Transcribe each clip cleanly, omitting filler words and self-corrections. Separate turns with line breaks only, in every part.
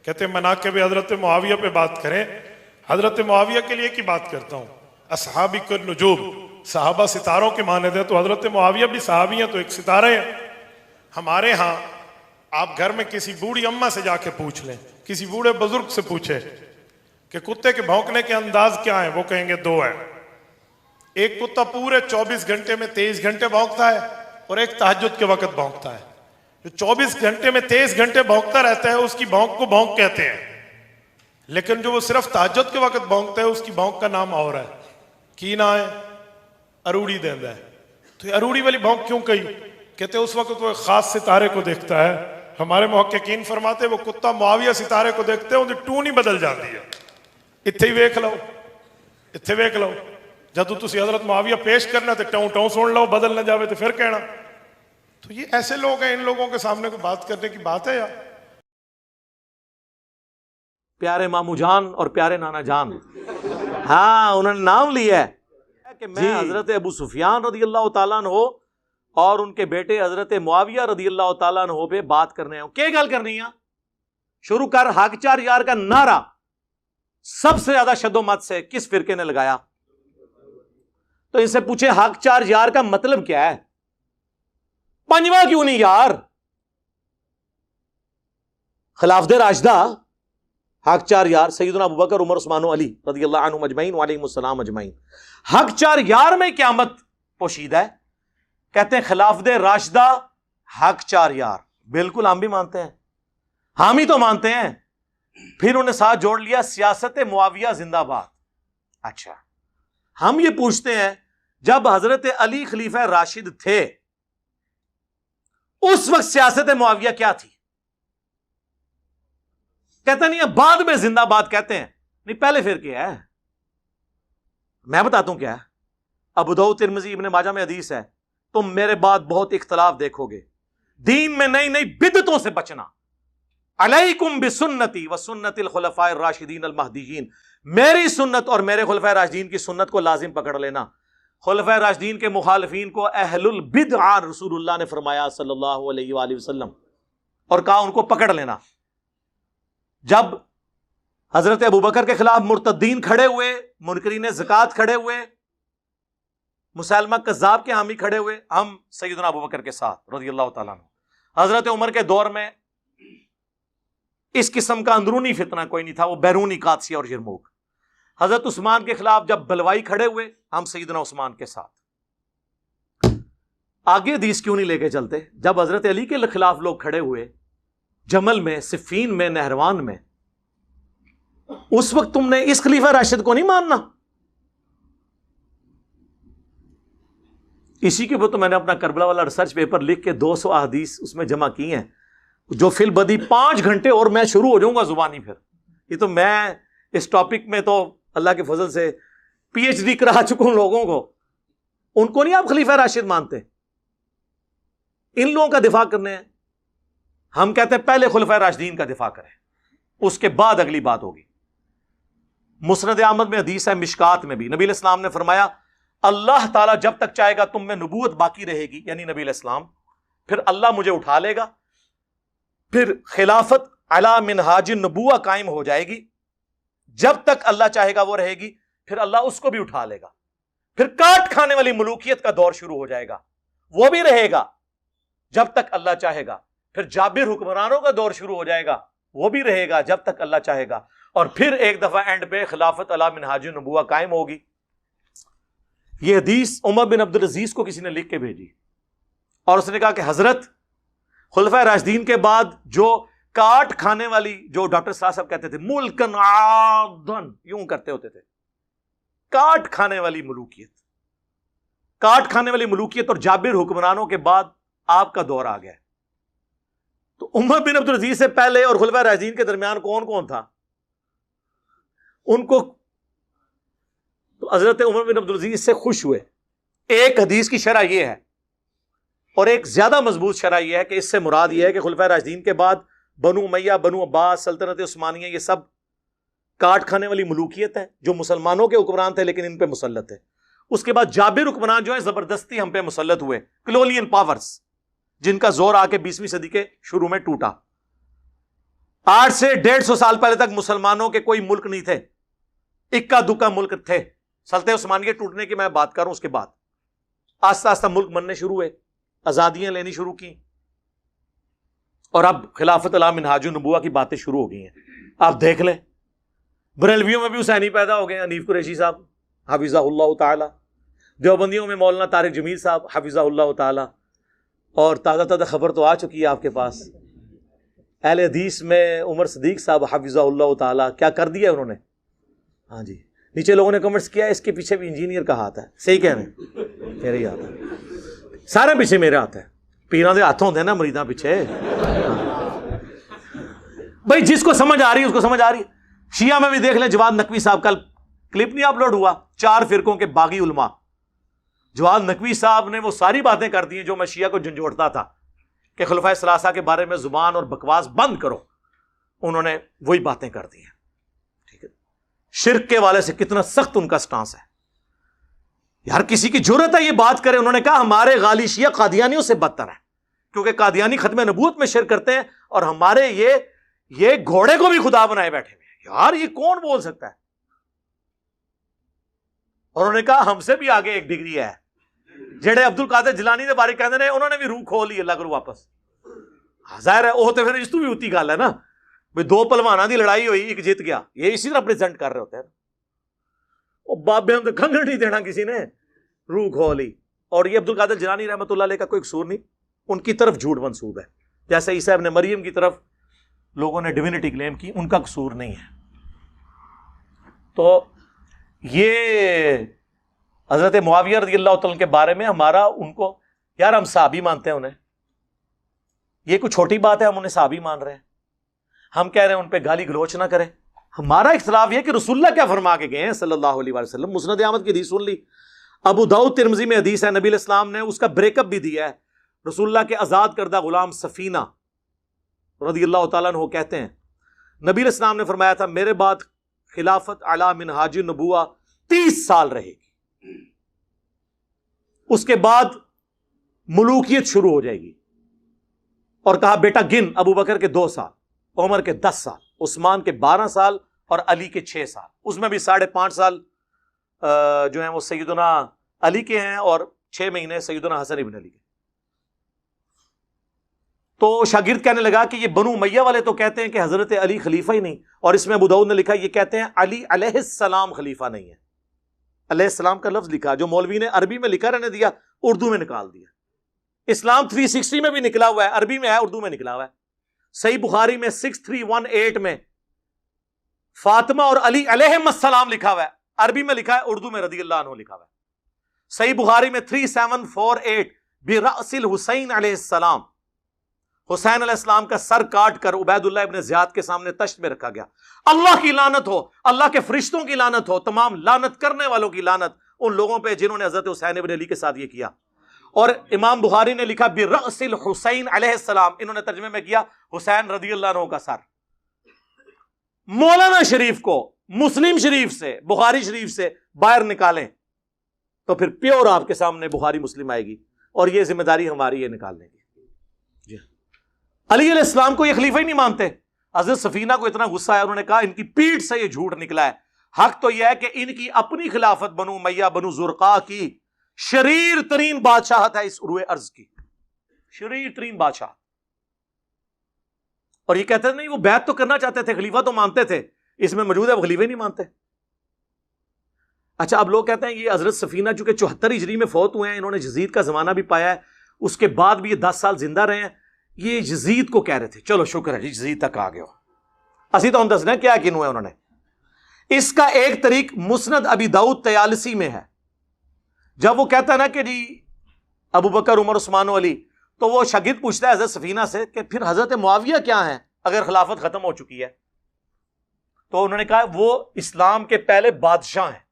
کہتے ہیں مناقب حضرت معاویہ پہ بات کریں، حضرت معاویہ کے لیے کی بات کرتا ہوں، اصحابی النجوم، صحابہ ستاروں کے مانند ہیں، تو حضرت معاویہ بھی صحابی ہیں تو ایک ستارے ہیں۔ ہمارے ہاں آپ گھر میں کسی بوڑھی اماں سے جا کے پوچھ لیں، کسی بوڑھے بزرگ سے پوچھیں کہ کتے کے بھونکنے کے انداز کیا ہیں، وہ کہیں گے دو ہیں۔ ایک کتا پورے 24 گھنٹے میں 23 گھنٹے بھونکتا ہے اور ایک تہجد کے وقت بھونکتا ہے۔ جو 24 گھنٹے میں 23 گھنٹے بھونکتا رہتا ہے اس کی بھونک کو بھونک کہتے ہیں، لیکن جو وہ صرف تہجد کے وقت بھونکتا ہے اس کی بھونک کا نام اور ہے، کی نہ ہے، اروڑی دیندا ہے۔ تو یہ اروڑی والی بھونک کیوں کہی؟ کہتے ہیں اس وقت وہ ایک خاص ستارے کو دیکھتا ہے۔ ہمارے محققین فرماتے وہ کتا معاویہ ستارے کو دیکھتے ہیں ان کی ٹون ہی بدل جاتی ہے۔ اتھے ہی ویکھ لو، اتھے ویکھ لو، جدو تسی حضرت معاویہ پیش کرنا تو ٹوں ٹوں سن لو، بدل نہ جاوے تو پھر کہنا۔ تو یہ ایسے لوگ ہیں، ان لوگوں کے سامنے کوئی بات کرنے کی بات ہے یار؟
پیارے مامو جان اور پیارے نانا جان، ہاں انہوں نے نام لیا ہے کہ میں حضرت ابو سفیان رضی اللہ تعالیٰ عنہ اور ان کے بیٹے حضرت معاویہ رضی اللہ تعالیٰ عنہ پہ بات کرنے ہوں۔ کیا گل کرنی ہے؟ شروع کر حق چار یار کا نعرہ سب سے زیادہ شد و مت سے کس فرقے نے لگایا؟ تو ان سے پوچھے حق چار یار کا مطلب کیا ہے؟ پنجواں کیوں نہیں یار؟ خلافت راشدہ حق چار یار سیدنا ابوبکر عمر عثمان و علی رضی اللہ عنہم اجمعین وعلیہم السلام اجمعین۔ حق چار یار میں قیامت پوشیدہ ہے۔ کہتے ہیں خلافت راشدہ حق چار یار، بالکل ہم بھی مانتے ہیں، ہم ہی تو مانتے ہیں۔ پھر انہیں ساتھ جوڑ لیا سیاست معاویہ زندہ باد۔ اچھا ہم یہ پوچھتے ہیں جب حضرت علی خلیفہ راشد تھے اس وقت سیاست معاویہ کیا تھی؟ کہتے نہیں ہے بعد میں زندہ باد کہتے ہیں، نہیں پہلے پھر کیا ہے؟ میں بتاتا ہوں کیا ہے۔ ابو داؤد ترمذی ابن ماجہ میں حدیث ہے، تم میرے بعد بہت اختلاف دیکھو گے، دین میں نئی نئی بدعتوں سے بچنا۔ علیکم بسنتی وسنت الخلفاء الراشدین المہدیین، میری سنت اور میرے خلفاء راشدین کی سنت کو لازم پکڑ لینا۔ خلفاء راشدین کے مخالفین کو اہل البدع رسول اللہ نے فرمایا صلی اللہ علیہ وآلہ وسلم، اور کہا ان کو پکڑ لینا۔ جب حضرت ابوبکر کے خلاف مرتدین کھڑے ہوئے، منکرین زکوٰۃ کھڑے ہوئے، مسلمہ کذاب کے حامی کھڑے ہوئے، ہم سیدنا ابوبکر کے ساتھ رضی اللہ تعالیٰ عنہ۔ حضرت عمر کے دور میں اس قسم کا اندرونی فتنہ کوئی نہیں تھا، وہ بیرونی قادسیہ اور یرموک۔ حضرت عثمان کے خلاف جب بلوائی کھڑے ہوئے، ہم سیدنا عثمان کے ساتھ۔ آگے حدیث کیوں نہیں لے کے چلتے؟ جب حضرت علی کے خلاف لوگ کھڑے ہوئے جمل میں، صفین میں، نہروان میں، اس وقت تم نے اس خلیفہ راشد کو نہیں ماننا؟ اسی کے اوپر تو میں نے اپنا کربلا والا ریسرچ پیپر لکھ کے 200 احادیث اس میں جمع کی ہیں، جو فی البدی 5 گھنٹے اور میں شروع ہو جاؤں گا زبانی۔ پھر یہ تو میں اس ٹاپک میں تو اللہ کے فضل سے پی ایچ ڈی کرا چکا ہوں لوگوں کو۔ ان کو نہیں آپ خلیفہ راشد مانتے؟ ان لوگوں کا دفاع کرنے ہیں۔ ہم کہتے ہیں پہلے خلفاء راشدین کا دفاع کریں، اس کے بعد اگلی بات ہوگی۔ مسند احمد میں حدیث ہے، مشکات میں بھی، نبی علیہ السلام نے فرمایا اللہ تعالیٰ جب تک چاہے گا تم میں نبوت باقی رہے گی، یعنی نبی علیہ السلام، پھر اللہ مجھے اٹھا لے گا، پھر خلافت علی منہاج النبوہ قائم ہو جائے گی۔ جب تک اللہ چاہے گا وہ رہے گی، پھر اللہ اس کو بھی اٹھا لے گا۔ پھر کاٹ کھانے والی ملوکیت کا دور شروع ہو جائے گا، وہ بھی رہے گا جب تک اللہ چاہے گا۔ پھر جابر حکمرانوں کا دور شروع ہو جائے گا، وہ بھی رہے گا جب تک اللہ چاہے گا۔ اور پھر ایک دفعہ اینڈ پہ خلافت علی منہاج النبوہ قائم ہوگی۔ یہ حدیث عمر بن عبدالعزیز کو کسی نے لکھ کے بھیجی، اور اس نے کہا کہ حضرت خلفاء راشدین کے بعد جو کاٹ کھانے والی، جو ڈاکٹر صاحب کہتے تھے ملکن عادن، یوں کرتے ہوتے تھے، کاٹ کھانے والی ملوکیت، کاٹ کھانے والی ملوکیت اور جابر حکمرانوں کے بعد آپ کا دور آ گیا۔ تو عمر بن عبدالعزیز سے پہلے اور خلفاء راشدین کے درمیان کون کون تھا؟ ان کو تو حضرت عمر بن عبدالعزیز سے خوش ہوئے۔ ایک حدیث کی شرح یہ ہے، اور ایک زیادہ مضبوط شرح یہ ہے کہ اس سے مراد یہ ہے کہ خلفاء راشدین کے بعد بنو امیہ، بنو عباس، سلطنت عثمانیہ، یہ سب کاٹ کھانے والی ملوکیت ہے جو مسلمانوں کے حکمران تھے لیکن ان پہ مسلط ہے۔ اس کے بعد جابر حکمران جو ہے زبردستی ہم پہ مسلط ہوئے، کلولین پاورز، جن کا زور آ کے 20ویں صدی کے شروع میں ٹوٹا۔ آج سے 150 سال پہلے تک مسلمانوں کے کوئی ملک نہیں تھے، اکا دکا ملک تھے. سلطنت عثمانیہ ٹوٹنے کی میں بات کر رہا ہوں، اس کے بعد آہستہ آہستہ ملک بننے شروع ہوئے، آزادیاں لینی شروع کی، اور اب خلافت علی منہاج النبوہ کی باتیں شروع ہو گئی ہیں. آپ دیکھ لیں، بریلویوں میں بھی حسینی پیدا ہو گئے، حنیف قریشی صاحب حفظہ اللہ تعالی، دیوبندیوں میں مولانا طارق جمیل صاحب حفظہ اللہ تعالی، اور تازہ تازہ خبر تو آ چکی ہے آپ کے پاس، اہل حدیث میں عمر صدیق صاحب حفظہ اللہ تعالی. کیا کر دیا انہوں نے؟ ہاں جی، نیچے لوگوں نے کمنٹس کیا اس کے پیچھے بھی انجینئر کا ہاتھ ہے. صحیح کہہ رہے ہیں، میرے ہی ہاتھ ہے، سارے پیچھے میرے ہاتھ ہے. پیراں دے ہاتھ ہوندے نا مریداں پیچھے. بھائی جس کو سمجھ آ رہی ہے اس کو سمجھ آ رہی ہے. شیعہ میں بھی دیکھ لیں، جواد نقوی صاحب کل کلپ نہیں اپلوڈ ہوا، 4 فرقوں کے باغی علماء، جواد نقوی صاحب نے وہ ساری باتیں کر دی ہیں جو میں شیعہ کو جھنجھوڑتا تھا کہ خلفائے ثلاثہ کے بارے میں زبان اور بکواس بند کرو. انہوں نے وہی باتیں کر دی ہیں. ٹھیک ہے، شرک کے والے سے کتنا سخت ان کا سٹانس ہے. ہر کسی کی جرت ہے یہ بات کرے. انہوں نے کہا ہمارے غالی شیعہ قادیانیوں سے بدتر ہیں، کیونکہ قادیانی ختم نبوت میں شرک کرتے ہیں، اور ہمارے یہ گھوڑے کو بھی خدا بنائے بیٹھے ہوئے. یار یہ کون بول سکتا ہے؟ اور انہوں نے کہا ہم سے بھی آگے ایک ڈگری ہے. جڑے عبد القادر جیلانی دے بارے کہندے نے، انہوں نے بھی روح کھول لی اللہ کو واپس. ظاہر ہے وہ تو پھر اس تو بھی ہوتی گل ہے نا، بھئی 2 پہلواناں دی لڑائی ہوئی، ایک جیت گیا، یہ اسی طرح پریزنٹ کر رہے ہوتے ہیں. وہ بابے ہم تو کھنگڑ نہیں دینا کسی نے، روح کھولی. اور یہ عبد القادر جیلانی رحمۃ اللہ علیہ کا کوئی قصور نہیں، ان کی طرف جھوٹ منسوب ہے. جیسے عیسیٰ ابن مریم کی طرف لوگوں نے ڈیوینٹی کلیم کی، ان کا قصور نہیں ہے. تو یہ حضرت معاویہ رضی اللہ تعالیٰ کے بارے میں ہمارا ان کو، یار ہم صحابی مانتے ہیں انہیں، یہ کوئی چھوٹی بات ہے ہم انہیں صحابی مان رہے ہیں. ہم کہہ رہے ہیں ان پہ گالی گلوچ نہ کریں. ہمارا اختلاف یہ کہ رسول اللہ کیا فرما کے گئے ہیں صلی اللہ علیہ وسلم. مسند احمد کی حدیث سن لی، ابو داؤد ترمذی میں حدیث ہے، نبی علیہ السلام نے اس کا بریک اپ بھی دیا ہے. رسول اللہ کے آزاد کردہ غلام سفینہ رضی اللہ تعالیٰ عنہ کہتے ہیں نبی علیہ السلام نے فرمایا تھا میرے بعد خلافت علی منہاج النبوہ 30 سال رہے گی، اس کے بعد ملوکیت شروع ہو جائے گی. اور کہا بیٹا گن، ابو بکر کے 2 سال، عمر کے 10 سال، عثمان کے 12 سال اور علی کے 6 سال. اس میں بھی 5.5 سال جو ہیں وہ سیدنا علی کے ہیں، اور 6 مہینے سیدنا حسن ابن علی کے. تو شاگرد کہنے لگا کہ یہ بنو امیہ والے تو کہتے ہیں کہ حضرت علی خلیفہ ہی نہیں، اور اس میں ابو داؤد نے لکھا یہ کہتے ہیں علی علیہ السلام خلیفہ نہیں ہے. علیہ السلام کا لفظ لکھا، جو مولوی نے عربی میں لکھا رہنے دیا، اردو میں نکال دیا. اسلام 360 میں بھی نکلا ہوا ہے، عربی میں ہے، اردو میں نکلا ہوا ہے. صحیح بخاری میں 6318 میں فاطمہ اور علی علیہم السلام لکھا ہوا ہے، عربی میں لکھا ہے، اردو میں رضی اللہ عنہ لکھا ہوا ہے. صحیح بخاری میں 3748 برأس الحسین علیہ السلام، حسین علیہ السلام کا سر کاٹ کر عبید اللہ ابن زیاد کے سامنے تشت میں رکھا گیا. اللہ کی لعنت ہو، اللہ کے فرشتوں کی لعنت ہو، تمام لعنت کرنے والوں کی لعنت ان لوگوں پہ جنہوں نے حضرت حسین ابن علی کے ساتھ یہ کیا. اور امام بخاری نے لکھا برأس الحسین علیہ السلام، انہوں نے ترجمے میں کیا حسین رضی اللہ عنہ کا سر. مولانا شریف کو مسلم شریف سے، بخاری شریف سے باہر نکالیں تو پھر پیور آپ کے سامنے بخاری مسلم آئے گی، اور یہ ذمہ داری ہماری ہے نکالنے کی. جی علی علیہ السلام کو یہ خلیفہ ہی نہیں مانتے. حضرت سفینہ کو اتنا غصہ ہے، انہوں نے کہا ان کی پیٹھ سے یہ جھوٹ نکلا ہے. حق تو یہ ہے کہ ان کی اپنی خلافت بنو امیہ بنو زرقاء کی شریر ترین بادشاہت ہے اس عروہ ارض کی، شریر ترین بادشاہ. اور یہ کہتے ہیں نہیں وہ بیعت تو کرنا چاہتے تھے، خلیفہ تو مانتے تھے، اس میں موجود ہے وہ خلیفہ ہی نہیں مانتے. اچھا اب لوگ کہتے ہیں یہ حضرت سفینہ چونکہ 74 ہجری میں فوت ہوئے ہیں، انہوں نے یزید کا زمانہ بھی پایا ہے، اس کے بعد بھی یہ 10 سال زندہ رہے ہیں، یہ یزید کو کہہ رہے تھے. چلو شکر ہے جی یزید تک آ گئے ہو. اسی تو ہم دسنا کیا کن ہوئے انہوں نے. اس کا ایک طریق مسند ابی داؤد طیالسی میں ہے، جب وہ کہتا ہے نا کہ جی ابو بکر عمر عثمان و علی، تو وہ شاگرد پوچھتا ہے حضرت سفینہ سے کہ پھر حضرت معاویہ کیا ہیں اگر خلافت ختم ہو چکی ہے؟ تو انہوں نے کہا وہ اسلام کے پہلے بادشاہ ہیں،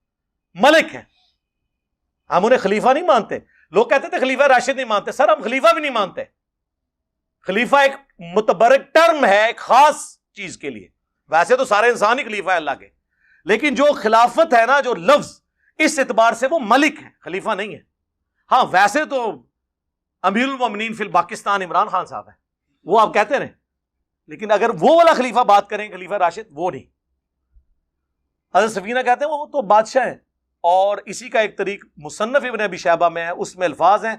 ملک ہیں، ہم انہیں خلیفہ نہیں مانتے. لوگ کہتے تھے خلیفہ راشد نہیں مانتے، سر ہم خلیفہ بھی نہیں مانتے. خلیفہ ایک متبرک ٹرم ہے ایک خاص چیز کے لیے، ویسے تو سارے انسان ہی خلیفہ ہے اللہ کے، لیکن جو خلافت ہے نا، جو لفظ، اس اعتبار سے وہ ملک ہے، خلیفہ نہیں ہے. ہاں ویسے تو امیر المومنین فی الپاکستان عمران خان صاحب ہیں، وہ آپ کہتے رہے، لیکن اگر وہ والا خلیفہ بات کریں خلیفہ راشد، وہ نہیں. حضرت سفینہ کہتے ہیں وہ تو بادشاہ ہیں. اور اسی کا ایک طریق مصنف ابن ابی شیبہ میں ہے، اس میں الفاظ ہیں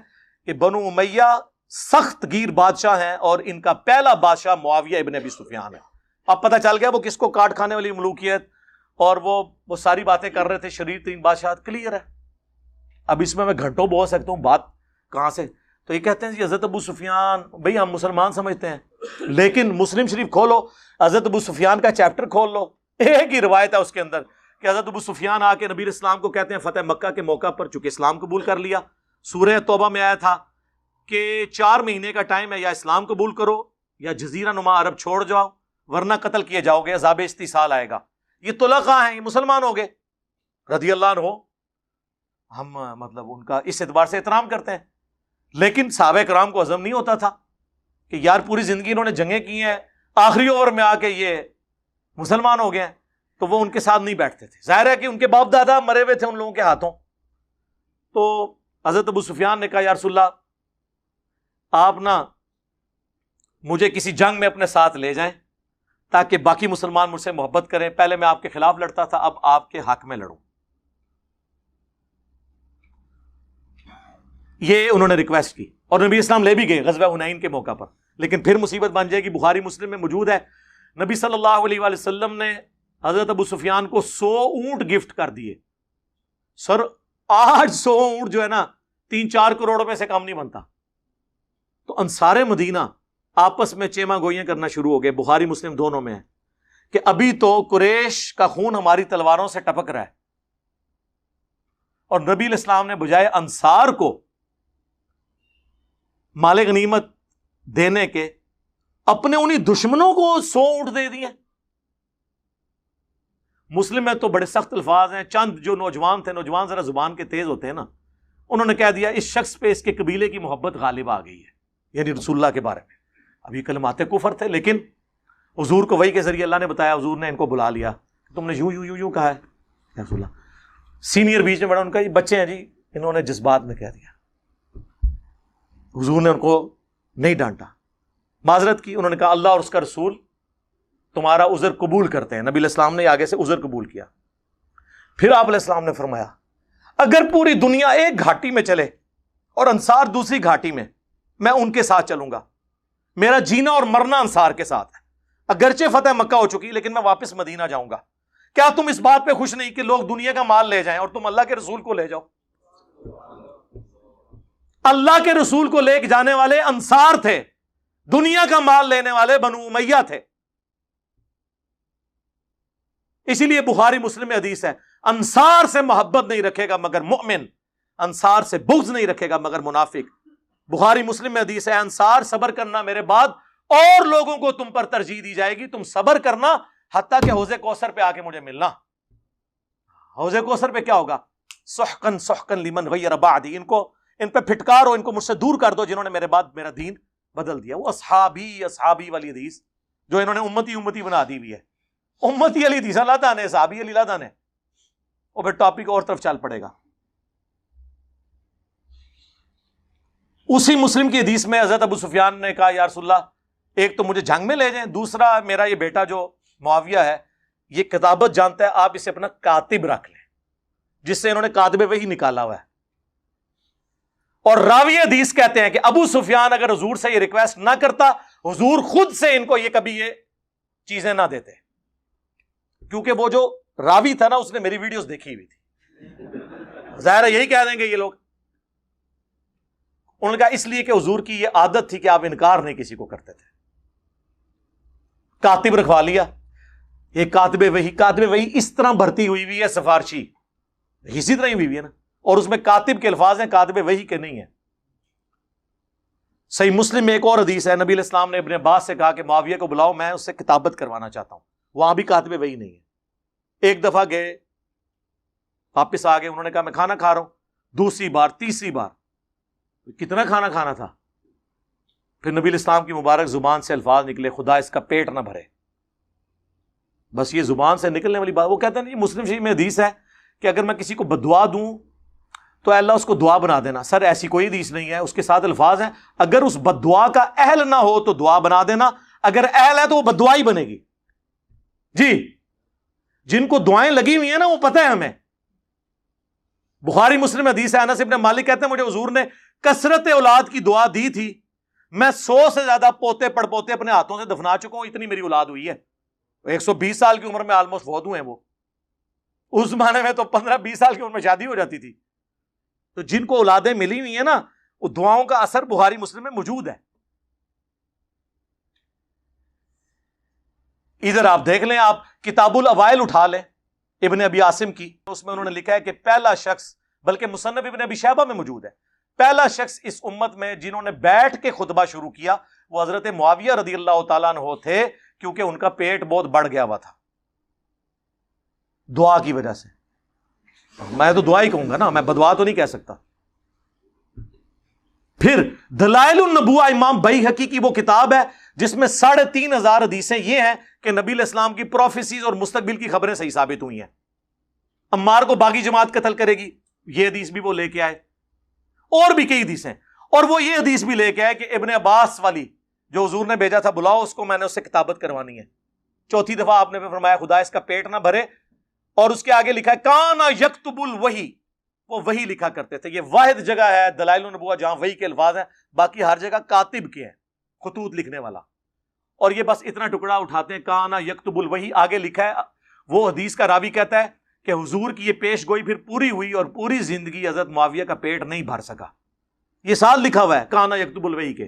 کہ بنو امیہ سخت گیر بادشاہ ہیں اور ان کا پہلا بادشاہ معاویہ ابن ابی سفیان ہے. اب پتہ چل گیا وہ کس کو کاٹ کھانے والی ملوکیت اور وہ ساری باتیں کر رہے تھے، شریر ترین بادشاہت کلیئر ہے. اب اس میں گھنٹوں بول سکتا ہوں بات کہاں سے. تو یہ کہتے ہیں جی حضرت ابو سفیان، بھئی ہم مسلمان سمجھتے ہیں، لیکن مسلم شریف کھولو، حضرت ابو سفیان کا چیپٹر کھول لو، ایک ہی روایت ہے اس کے اندر کہ حضرت ابو سفیان آ کے نبی اسلام کو کہتے ہیں فتح مکہ کے موقع پر، چونکہ اسلام قبول کر لیا، سورہ توبہ میں آیا تھا کہ 4 مہینے کا ٹائم ہے، یا اسلام قبول کرو یا جزیرہ نما عرب چھوڑ جاؤ ورنہ قتل کیے جاؤ گے، عذاب استیصال آئے گا. یہ طلقاء ہیں، یہ مسلمان ہو گئے رضی اللہ عنہ. ہم مطلب ان کا اس اعتبار سے احترام کرتے ہیں، لیکن صحابہ کرام کو عزم نہیں ہوتا تھا کہ یار پوری زندگی انہوں نے جنگیں کی ہیں، آخری اوور میں آ کے یہ مسلمان ہو گئے ہیں، تو وہ ان کے ساتھ نہیں بیٹھتے تھے. ظاہر ہے کہ ان کے باپ دادا مرے ہوئے تھے ان لوگوں کے ہاتھوں. تو حضرت ابو سفیان نے کہا یا رسول اللہ آپ نا مجھے کسی جنگ میں اپنے ساتھ لے جائیں تاکہ باقی مسلمان مجھ سے محبت کریں. پہلے میں آپ کے خلاف لڑتا تھا، اب آپ کے حق میں لڑوں. یہ انہوں نے ریکویسٹ کی اور نبی اسلام لے بھی گئے غزوہ حنین کے موقع پر. لیکن پھر مصیبت بن جائے گی. بخاری مسلم میں موجود ہے نبی صلی اللہ علیہ وآلہ وسلم نے حضرت ابو سفیان کو 100 اونٹ گفٹ کر دیے. سر آج 100 اونٹ جو ہے نا 3-4 کروڑ روپے سے کم نہیں بنتا. تو انصار مدینہ آپس میں چیما گوئیاں کرنا شروع ہو گئے. بخاری مسلم دونوں میں ہے کہ ابھی تو قریش کا خون ہماری تلواروں سے ٹپک رہا ہے، اور نبی علیہ السلام نے بجائے انصار کو مال غنیمت دینے کے اپنے انہی دشمنوں کو 100 اونٹ دے دیے. مسلم میں تو بڑے سخت الفاظ ہیں. چند جو نوجوان تھے، نوجوان ذرا زبان کے تیز ہوتے ہیں نا، انہوں نے کہہ دیا اس شخص پہ اس کے قبیلے کی محبت غالب آ گئی ہے، یعنی رسول اللہ کے بارے میں. ابھی کلمات کفر تھے، لیکن حضور کو وحی کے ذریعے اللہ نے بتایا، حضور نے ان کو بلا لیا، تم نے یوں یوں یوں یوں کہا ہے یا رسول اللہ. سینئر بیچ میں بڑا ان کا یہ بچے ہیں جی، انہوں نے جذبات میں کہہ دیا. حضور نے ان کو نہیں ڈانٹا، معذرت کی. انہوں نے کہا اللہ اور اس کا رسول تمہارا عذر قبول کرتے ہیں. نبی علیہ السلام نے آگے سے عذر قبول کیا. پھر آپ علیہ السلام نے فرمایا اگر پوری دنیا ایک گھاٹی میں چلے اور انصار دوسری گھاٹی میں، میں ان کے ساتھ چلوں گا. میرا جینا اور مرنا انصار کے ساتھ ہے. اگرچہ فتح مکہ ہو چکی لیکن میں واپس مدینہ جاؤں گا. کیا تم اس بات پہ خوش نہیں کہ لوگ دنیا کا مال لے جائیں اور تم اللہ کے رسول کو لے جاؤ؟ اللہ کے رسول کو لے کے جانے والے انصار تھے، دنیا کا مال لینے والے بنو امیہ تھے. اسی لیے بخاری مسلم میں حدیث ہے انصار سے محبت نہیں رکھے گا مگر مومن، انصار سے بغض نہیں رکھے گا مگر منافق. بخاری مسلم میں حدیث ہے انصار صبر کرنا، میرے بعد اور لوگوں کو تم پر ترجیح دی جائے گی، تم صبر کرنا حتیٰ کہ حوض کوثر پہ آ کے مجھے ملنا. حوض کوثر پہ کیا ہوگا؟ سحقن سحقن لمن غیر بعدی، ان پہ پھٹکار ہو، ان کو مجھ سے دور کر دو جنہوں نے میرے بعد میرا دین بدل دیا. وہ اصحابی والی حدیث جو انہوں نے امتی بنا دی ہوئی ہے. امتی علی حدیث اللہ تعالیٰ نے، صحابی علی اللہ تعالیٰ نے. اور پھر ٹاپک اور طرف چل پڑے گا. اسی مسلم کی حدیث میں حضرت ابو سفیان نے کہا یا رسول اللہ ایک تو مجھے جنگ میں لے جائیں، دوسرا میرا یہ بیٹا جو معاویہ ہے یہ کتابت جانتا ہے، آپ اسے اپنا کاتب رکھ لیں، جس سے انہوں نے کاتب وحی نکالا ہوا ہے. اور راوی حدیث کہتے ہیں کہ ابو سفیان اگر حضور سے یہ ریکویسٹ نہ کرتا، حضور خود سے ان کو یہ کبھی یہ چیزیں نہ دیتے، کیونکہ وہ جو راوی تھا نا اس نے میری ویڈیوز دیکھی ہوئی تھی. ظاہر ہے یہی کہہ دیں گے یہ لوگ. انہوں نے کہا اس لیے کہ حضور کی یہ عادت تھی کہ آپ انکار نہیں کسی کو کرتے تھے. کاتب رکھوا لیا. یہ کاتب وحی اس طرح بھرتی ہوئی ہے سفارشی، اسی طرح ہی ہوئی ہے نا، اور اس میں کاتب کے الفاظ ہیں، کاتب وحی کے نہیں ہیں. صحیح مسلم میں ایک اور حدیث ہے، نبی علیہ السلام نے ابن عباس سے کہا کہ معاویہ کو بلاؤ، میں اس سے کتابت کروانا چاہتا ہوں. وہاں بھی کاتب وحی نہیں ہے. ایک دفعہ گئے، واپس آ گئے، انہوں نے کہا میں کھانا کھا رہا ہوں. دوسری بار، تیسری بار، کتنا کھانا کھانا تھا. پھر نبی علیہ السلام کی مبارک زبان سے الفاظ نکلے خدا اس کا پیٹ نہ بھرے. بس یہ زبان سے نکلنے والی بات. وہ کہتے ہیں مسلم شریف میں حدیث ہے کہ اگر میں کسی کو بددعا دوں تو اللہ اس کو دعا بنا دینا. سر ایسی کوئی حدیث نہیں ہے. اس کے ساتھ الفاظ ہیں اگر اس بددعا کا اہل نہ ہو تو دعا بنا دینا، اگر اہل ہے تو وہ بددعائی بنے گی. جی جن کو دعائیں لگی ہوئی ہیں نا وہ پتہ ہے ہمیں. بخاری مسلم حدیث ہے, انس ابن مالک کہتے ہیں مجھے حضور نے کثرت اولاد کی دعا دی تھی, میں 100 سے زیادہ پوتے پڑ پوتے اپنے ہاتھوں سے دفنا چکا ہوں, اتنی میری اولاد ہوئی ہے. 120 سال کی عمر میں آلموسٹ فوت ہوئے ہیں وہ. اس زمانے میں تو 15-20 سال کی عمر میں شادی ہو جاتی تھی. تو جن کو اولادیں ملی ہوئی ہیں نا وہ دعاؤں کا اثر بخاری مسلم میں موجود ہے. ادھر آپ دیکھ لیں, آپ کتاب الاوائل اٹھا لیں ابن ابی عاصم کی, اس میں انہوں نے لکھا ہے کہ پہلا شخص, بلکہ مصنف ابن ابی شیبہ میں موجود ہے, پہلا شخص اس امت میں جنہوں نے بیٹھ کے خطبہ شروع کیا وہ حضرت معاویہ رضی اللہ تعالیٰ عنہ تھے, کیونکہ ان کا پیٹ بہت بڑھ گیا ہوا تھا دعا کی وجہ سے. میں تو دعا ہی کہوں گا نا, میں بدعا تو نہیں کہہ سکتا. پھر دلائل النبوہ امام بیہقی کی وہ کتاب ہے جس میں 3,500 حدیثیں یہ ہیں کہ نبی علیہ السلام کی پروفیسیز اور مستقبل کی خبریں صحیح ثابت ہوئی ہیں. عمار کو باغی جماعت قتل کرے گی, یہ حدیث بھی وہ لے کے آئے, اور بھی کئی حدیثیں, اور وہ یہ حدیث بھی لے کے آئے کہ ابن عباس والی جو حضور نے بھیجا تھا بلاؤ اس کو, میں نے اس سے کتابت کروانی ہے. 4تھی دفعہ آپ نے فرمایا خدا اس کا پیٹ نہ بھرے, اور اس کے آگے لکھا ہے کانا یکتب الوحی, وہ وہی لکھا کرتے تھے. یہ واحد جگہ ہے دلائل النبوہ جہاں وحی کے الفاظ ہیں, باقی ہر جگہ کاتب کے ہیں, خطوط لکھنے والا. اور یہ بس اتنا ٹکڑا اٹھاتے ہیں کانا یکتب الوحی, آگے لکھا ہے وہ حدیث کا راوی کہتا ہے کہ حضور کی یہ پیش گوئی پھر پوری ہوئی اور پوری زندگی حضرت معاویہ کا پیٹ نہیں بھر سکا. یہ سال لکھا ہوا ہے کانا یکتب الوحی کے.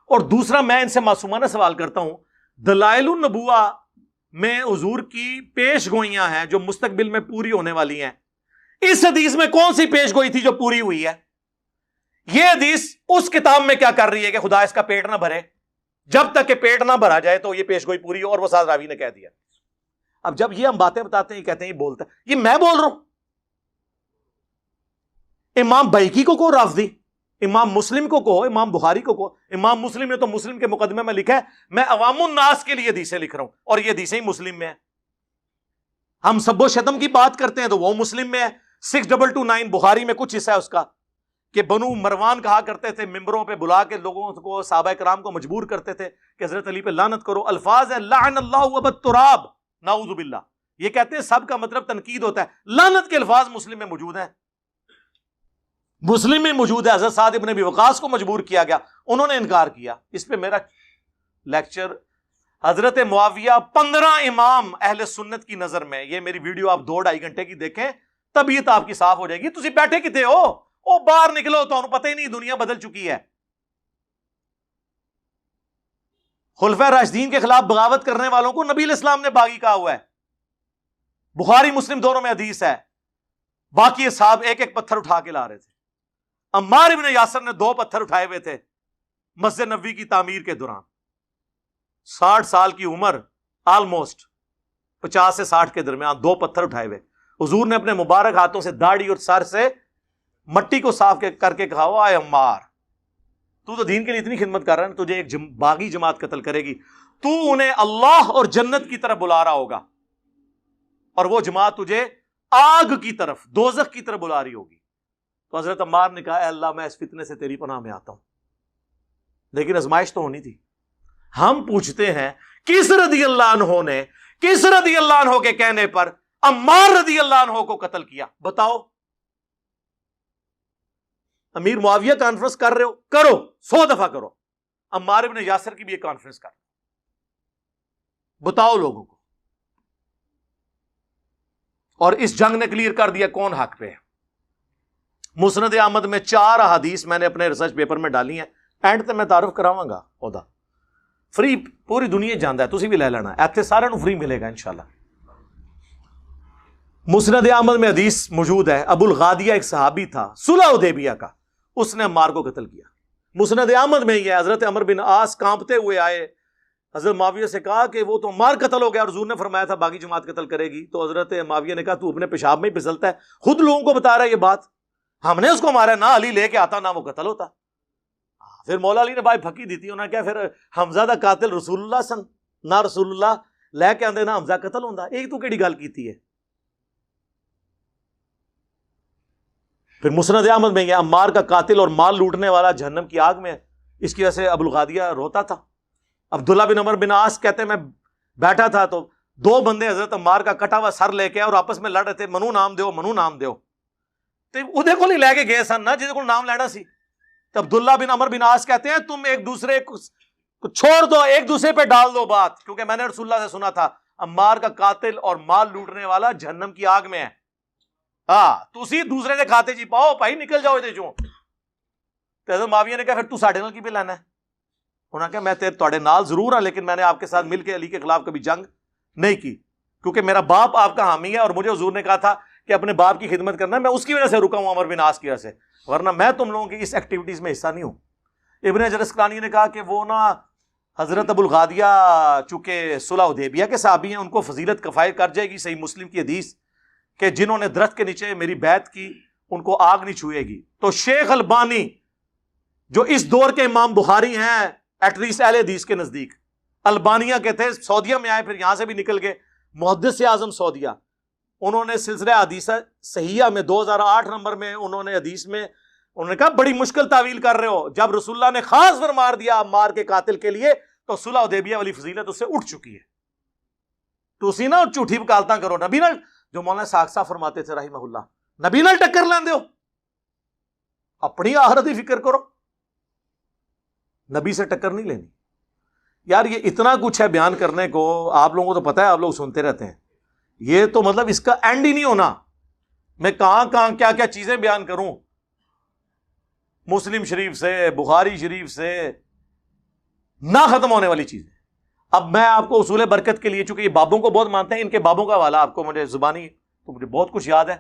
اور دوسرا میں ان سے معصومانہ سوال کرتا ہوں, دلائل النبوہ میں حضور کی پیش گوئیاں ہیں جو مستقبل میں پوری ہونے والی ہیں, اس حدیث میں کون سی پیش گوئی تھی جو پوری ہوئی ہے؟ یہ حدیث اس کتاب میں کیا کر رہی ہے کہ خدا اس کا پیٹ نہ بھرے, جب تک کہ پیٹ نہ بھرا جائے تو یہ پیش گوئی پوری ہو, اور وہ ساتھ راوی نے کہہ دیا. اب جب یہ ہم باتیں بتاتے ہیں یہ کہتے ہیں یہ بولتا ہے, یہ میں بول رہا ہوں. امام بیہقی کو کہو رافضی, امام مسلم کو کہو, امام بخاری کو کہو. امام مسلم نے تو مسلم کے مقدمے میں لکھا ہے میں عوام الناس کے لیے حدیثیں لکھ رہا ہوں, اور یہ حدیثیں ہی مسلم میں ہیں. ہم سب و شتم کی بات کرتے ہیں تو وہ مسلم میں ہے. 6229 بخاری میں کچھ حصہ ہے اس کا کہ بنو مروان کہا کرتے تھے, ممبروں پہ بلا کے لوگوں کو, صحابہ کرام کو مجبور کرتے تھے کہ حضرت علی پہ لعنت کرو. الفاظ ہے لعن اللہ ابا التراب, نعوذ باللہ. یہ کہتے ہیں سب کا مطلب تنقید ہوتا ہے. لعنت کے الفاظ مسلم میں موجود ہیں, مسلم میں موجود ہے. حضرت سعد ابن ابی وقاص کو مجبور کیا گیا, انہوں نے انکار کیا. اس پہ میرا لیکچر حضرت معاویہ 15 امام اہل سنت کی نظر میں, یہ میری ویڈیو آپ 2-2.5 گھنٹے کی دیکھیں, طبیعت آپ کی صاف ہو جائے گی. تسی بیٹھے کتے ہو, او باہر نکلو, تو پتہ ہی نہیں دنیا بدل چکی ہے. خلفائے راشدین کے خلاف بغاوت کرنے والوں کو نبی علیہ السلام نے باغی کہا ہوا ہے. بخاری مسلم دونوں میں حدیث ہے. باقی صاحب ایک ایک پتھر اٹھا کے لا رہے تھے. عمار ابن یاسر نے 2 پتھر اٹھائے ہوئے تھے مسجد نبوی کی تعمیر کے دوران. 60 سال کی عمر, آلموسٹ 50 سے 60 کے درمیان, 2 پتھر اٹھائے ہوئے. حضور نے اپنے مبارک ہاتھوں سے داڑھی اور سر سے مٹی کو صاف کر کے کہا, اے عمار تو دین کے لیے اتنی خدمت کر رہا ہے, تجھے ایک باغی جماعت قتل کرے گی, تو انہیں اللہ اور جنت کی طرف بلا رہا ہوگا, اور وہ جماعت تجھے آگ کی طرف, دوزخ کی طرف بلا رہی ہوگی. تو حضرت عمار نے کہا, اے اللہ میں اس فتنے سے تیری پناہ میں آتا ہوں. لیکن آزمائش تو ہونی تھی. ہم پوچھتے ہیں کس رضی اللہ عنہ نے, کس رضی اللہ عنہ کے کہنے پر عمار رضی اللہ عنہ کو قتل کیا؟ بتاؤ. امیر معاویہ کانفرنس کر رہے ہو, کرو, 100 دفعہ کرو. عمار ابن یاسر کی بھی ایک کانفرنس کر, بتاؤ لوگوں کو. اور اس جنگ نے کلیئر کر دیا کون حق پہ ہے. مسند احمد میں 4 احادیث میں نے اپنے ریسرچ پیپر میں ڈالی ہیں, اینڈ تے میں تعارف کراواں گا اودا. فری پوری دنیا جاندا ہے, تسی بھی لے لینا, ایتھے سارے نو فری ملے گا انشاءاللہ. مسند احمد میں حدیث موجود ہے, ابو الغادیہ ایک صحابی تھا صلح حدیبیہ کا, اس نے عمار کو قتل کیا. مسند احمد میں یہ حضرت عمر بن عاص کانپتے ہوئے آئے, حضرت معاویہ سے کہا کہ وہ تو عمار قتل ہو گیا, اور حضور نے فرمایا تھا باغی جماعت قتل کرے گی. تو حضرت معاویہ نے کہا تو اپنے پیشاب میں ہی پھسلتا ہے, خود لوگوں کو بتا رہا ہے یہ بات, ہم نے اس کو مارا, نہ علی لے کے آتا نہ وہ قتل ہوتا. پھر مولا علی نے بھائی پھکی دی تھی, انہوں نے کیا پھر حمزہ دا قاتل رسول اللہ سن, نہ رسول اللہ لے کے آندے نہ حمزہ قتل ہوندا. ایک تو کیڑی گل کیتی ہے. پھر مسند احمد میں یہ عمار کا قاتل اور مال لوٹنے والا جہنم کی آگ میں ہے, اس کی وجہ سے ابو الغادیہ روتا تھا. عبداللہ بن عمر بن عاص کہتے ہیں میں بیٹھا تھا تو دو بندے حضرت عمار کا کٹا ہوا سر لے کے اور آپس میں لڑ رہے تھے، منو نام دیو منو نام دیو، تو وہ کو لے کے گئے سن نا جس کو نام لینا سی. تو عبداللہ بن عمر بن عاص کہتے ہیں تم ایک دوسرے کو چھوڑ دو، ایک دوسرے پہ ڈال دو بات، کیونکہ میں نے رسول اللہ سے سنا تھا عمار کا قاتل اور مال لوٹنے والا جہنم کی آگ میں ہے. ہاں تسی دوسرے سے کھاتے جی پاؤ بھائی نکل جاؤ ادھر چوں. تو حضرت معاویہ نے کہا پھر تو ساڈے نال کی پہ لینا ہے؟ انہوں نے کہا میں تواڈے نال ضرور ہوں لیکن میں نے آپ کے ساتھ مل کے علی کے خلاف کبھی جنگ نہیں کی، کیونکہ میرا باپ آپ کا حامی ہے اور مجھے حضور نے کہا تھا کہ اپنے باپ کی خدمت کرنا، میں اس کی وجہ سے رکا ہوں عمر بن عاص کی وجہ سے، ورنہ میں تم لوگوں کی اس ایکٹیویٹیز میں حصہ نہیں ہوں. ابن حجر اسقلانی نے کہا کہ وہ نا حضرت ابو الغادیہ چونکہ صلح حدیبیہ کے صحابی ہیں، ان کو فضیلت کفایت کر جائے گی، صحیح مسلم کی حدیث کہ جنہوں نے درخت کے نیچے میری بیعت کی ان کو آگ نہیں چھوئے گی. تو شیخ البانی جو اس دور کے امام بخاری ہیں ایٹ لیسٹ اہل حدیث کے نزدیک، البانیہ کے تھے، سعودیہ میں آئے پھر یہاں سے بھی نکل گئے، محدث اعظم سعودیہ، انہوں نے سلسلہ حدیث صحیحہ میں 2008 نمبر میں انہوں نے حدیث میں انہوں نے کہا بڑی مشکل تعویل کر رہے ہو، جب رسول اللہ نے خاص فرمار دیا عمار کے قاتل کے لیے تو صلح حدیبیہ والی فضیلت اس سے اٹھ چکی ہے. تو اسی نا جھوٹی وکالتاں کرو، نبی نال جو مولانا ساکھ صاحب فرماتے تھے رحمہ اللہ، نبی نال ٹکر لیندے ہو، اپنی آخرت کی فکر کرو، نبی سے ٹکر نہیں لینی. یار یہ اتنا کچھ ہے بیان کرنے کو، آپ لوگوں کو تو پتہ ہے، آپ لوگ سنتے رہتے ہیں، یہ تو مطلب اس کا اینڈ ہی نہیں ہونا. میں کہاں کیا کیا چیزیں بیان کروں، مسلم شریف سے بخاری شریف سے نہ ختم ہونے والی چیزیں. اب میں آپ کو اصول برکت کے لیے، چونکہ یہ بابوں کو بہت مانتے ہیں، ان کے بابوں کا حوالہ آپ کو مجھے زبانی تو مجھے بہت کچھ یاد ہے.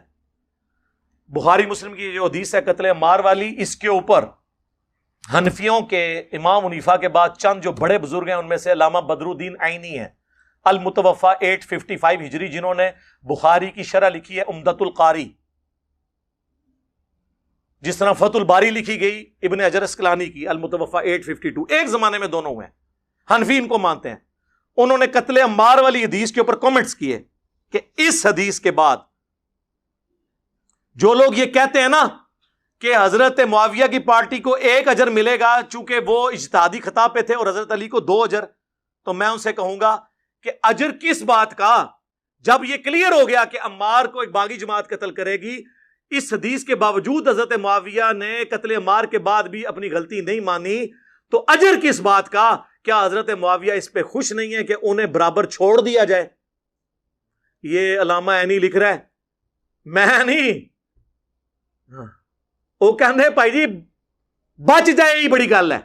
بخاری مسلم کی جو حدیث ہے قتل عمار والی، اس کے اوپر حنفیوں کے امام حنیفہ کے بعد چند جو بڑے بزرگ ہیں ان میں سے علامہ بدر الدین عینی ہیں، المتوفا 855 ہجری، جنہوں نے بخاری کی شرح لکھی ہے عمدۃ القاری، جس طرح فتح الباری لکھی گئی ابن حجر اسقلانی کی المتوفا 852، ایک زمانے میں دونوں ہوئے ہیں، حنفی ان کو مانتے ہیں. انہوں نے قتل عمار والی حدیث کے اوپر کامنٹس کیے کہ اس حدیث کے بعد جو لوگ یہ کہتے ہیں نا کہ حضرت معاویہ کی پارٹی کو 1 اجر ملے گا چونکہ وہ اجتہادی خطا پہ تھے اور حضرت علی کو 2 اجر، تو میں ان سے کہوں گا کہ اجر کس بات کا، جب یہ کلیئر ہو گیا کہ عمار کو ایک باغی جماعت قتل کرے گی، اس حدیث کے باوجود حضرت معاویہ نے قتل عمار کے بعد بھی اپنی غلطی نہیں مانی، تو اجر کس بات کا؟ کیا حضرت معاویہ اس پہ خوش نہیں ہے کہ انہیں برابر چھوڑ دیا جائے؟ یہ علامہ عینی لکھ رہا ہے، میں نہیں. وہ کہنے بھائی جی بچ جائے ہی بڑی گل ہے،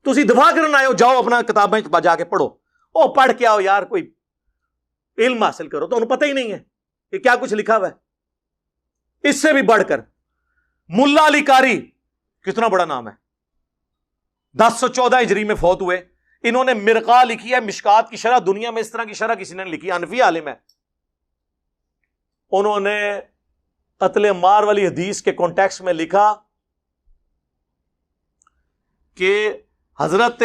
تسی دفاع کرنا آئے ہو، جاؤ اپنا کتابیں جا کے پڑھو، او پڑھ کے آؤ یار، کوئی علم حاصل کرو. تو انہیں پتہ ہی نہیں ہے کہ کیا کچھ لکھا ہوا ہے. اس سے بھی بڑھ کر ملا علی قاری، کتنا بڑا نام ہے، 1014 ہجری میں فوت ہوئے. انہوں نے مرقاہ لکھی ہے، مشکات کی شرح، دنیا میں اس طرح کی شرح کسی نے لکھی، حنفی عالم ہے. انہوں نے قتل عمار والی حدیث کے کانٹیکسٹ میں لکھا کہ حضرت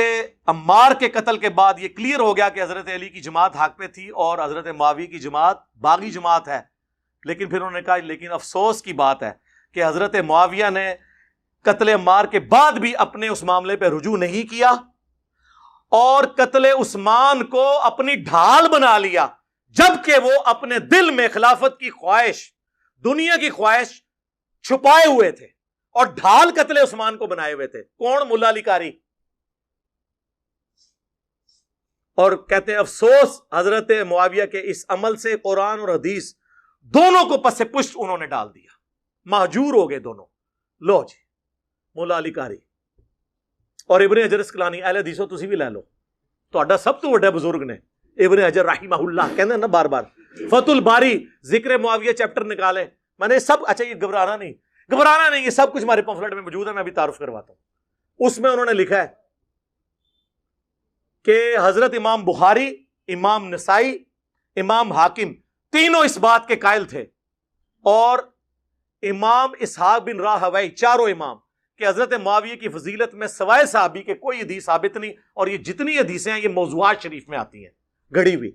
عمار کے قتل کے بعد یہ کلیئر ہو گیا کہ حضرت علی کی جماعت حق پہ تھی اور حضرت معاویہ کی جماعت باغی جماعت ہے. لیکن پھر انہوں نے کہا لیکن افسوس کی بات ہے کہ حضرت معاویہ نے قتل عمار کے بعد بھی اپنے اس معاملے پہ رجوع نہیں کیا اور قتل عثمان کو اپنی ڈھال بنا لیا، جبکہ وہ اپنے دل میں خلافت کی خواہش، دنیا کی خواہش چھپائے ہوئے تھے اور ڈھال قتل عثمان کو بنائے ہوئے تھے. کون؟ ملا علی قاری. اور کہتے ہیں افسوس حضرت معاویہ کے اس عمل سے قرآن اور حدیث دونوں کو پس پشت انہوں نے ڈال دیا، مہجور ہو گئے دونوں. لو جی مولا علی قاری اور ابن حجر اسقلانی، اہل حدیثوں تسی بھی لے لو، تہاڈا سب تو بڑا بزرگ نے ابن حجر رحمہ اللہ، کہندے نا بار بار فتح الباری ذکر معاویہ چیپٹر نکالے، میں نے سب، اچھا یہ گھبرانا نہیں، یہ سب کچھ ہمارے پمفلٹ میں موجود ہے، میں ابھی تعارف کرواتا ہوں. اس میں انہوں نے لکھا ہے کہ حضرت امام بخاری، امام نسائی، امام حاکم تینوں اس بات کے قائل تھے، اور امام اسحاق بن راہوی، چاروں امام، کہ حضرت معاویہ کی فضیلت میں سوائے صحابی کے کوئی حدیث ثابت نہیں، اور یہ جتنی حدیثیں ہیں یہ موضوعات شریف میں آتی ہیں گھڑی ہوئی.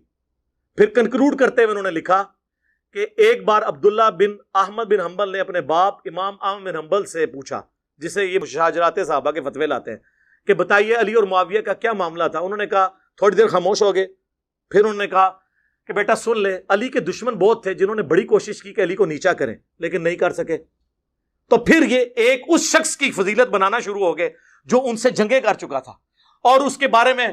پھر کنکلوڈ کرتے ہوئے انہوں نے لکھا کہ ایک بار عبداللہ بن احمد بن حنبل نے اپنے باپ امام احمد بن حنبل سے پوچھا، جسے یہ مشاجرات صحابہ کے فتوے لاتے ہیں، کہ بتائیے علی اور معاویہ کا کیا معاملہ تھا. انہوں نے کہا, تھوڑی دیر خاموش ہو گئے, پھر انہوں نے کہا کہ بیٹا سن لے, علی کے دشمن بہت تھے جنہوں نے بڑی کوشش کی کہ علی کو نیچا کریں لیکن نہیں کر سکے. تو پھر یہ ایک اس شخص کی فضیلت بنانا شروع ہو گئے جو ان سے جنگیں کر چکا تھا, اور اس کے بارے میں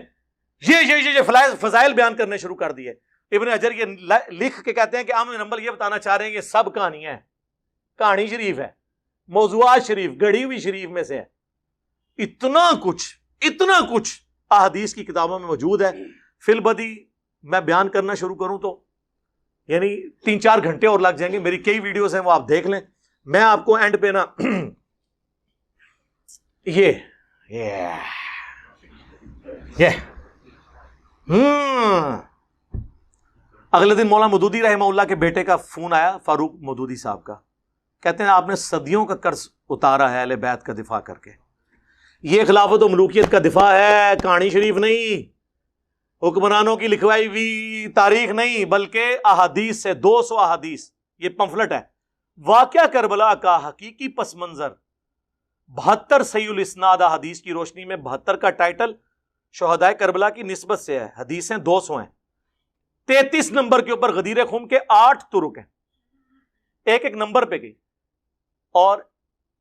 یہ فضائل بیان کرنے شروع کر دیے. ابن حجر یہ لکھ کے کہتے ہیں کہ عام نمبر یہ بتانا چاہ رہے ہیں کہ سب کہانیاں ہیں, کہانی شریف ہے, موضوعات شریف, گڑھی ہوئی شریف میں سے ہے. اتنا کچھ احادیث کی کتابوں میں موجود ہے. فی البدی میں بیان کرنا شروع کروں تو یعنی 3-4 گھنٹے اور لگ جائیں گے. میری کئی ویڈیوز ہیں, وہ آپ دیکھ لیں. میں آپ کو اینڈ پہ نا اگلے دن مولانا مودودی رحمہ اللہ کے بیٹے کا فون آیا, فاروق مودودی صاحب کا. کہتے ہیں آپ نے صدیوں کا قرض اتارا ہے اہل بیت کا دفاع کر کے. یہ خلافت و ملوکیت کا دفاع ہے, کہانی شریف نہیں, حکمرانوں کی لکھوائی ہوئی تاریخ نہیں, بلکہ احادیث سے 200 احادیث. یہ پمفلٹ ہے, واقعہ کربلا کا حقیقی پس منظر, 72 صحیح الاسناد احادیث کی روشنی میں. 72 کا ٹائٹل شہدائے کربلا کی نسبت سے ہے, حدیثیں 200 ہیں. 33 نمبر کے اوپر غدیر خم کے 8 طرق ہیں, ایک نمبر پہ گئی. اور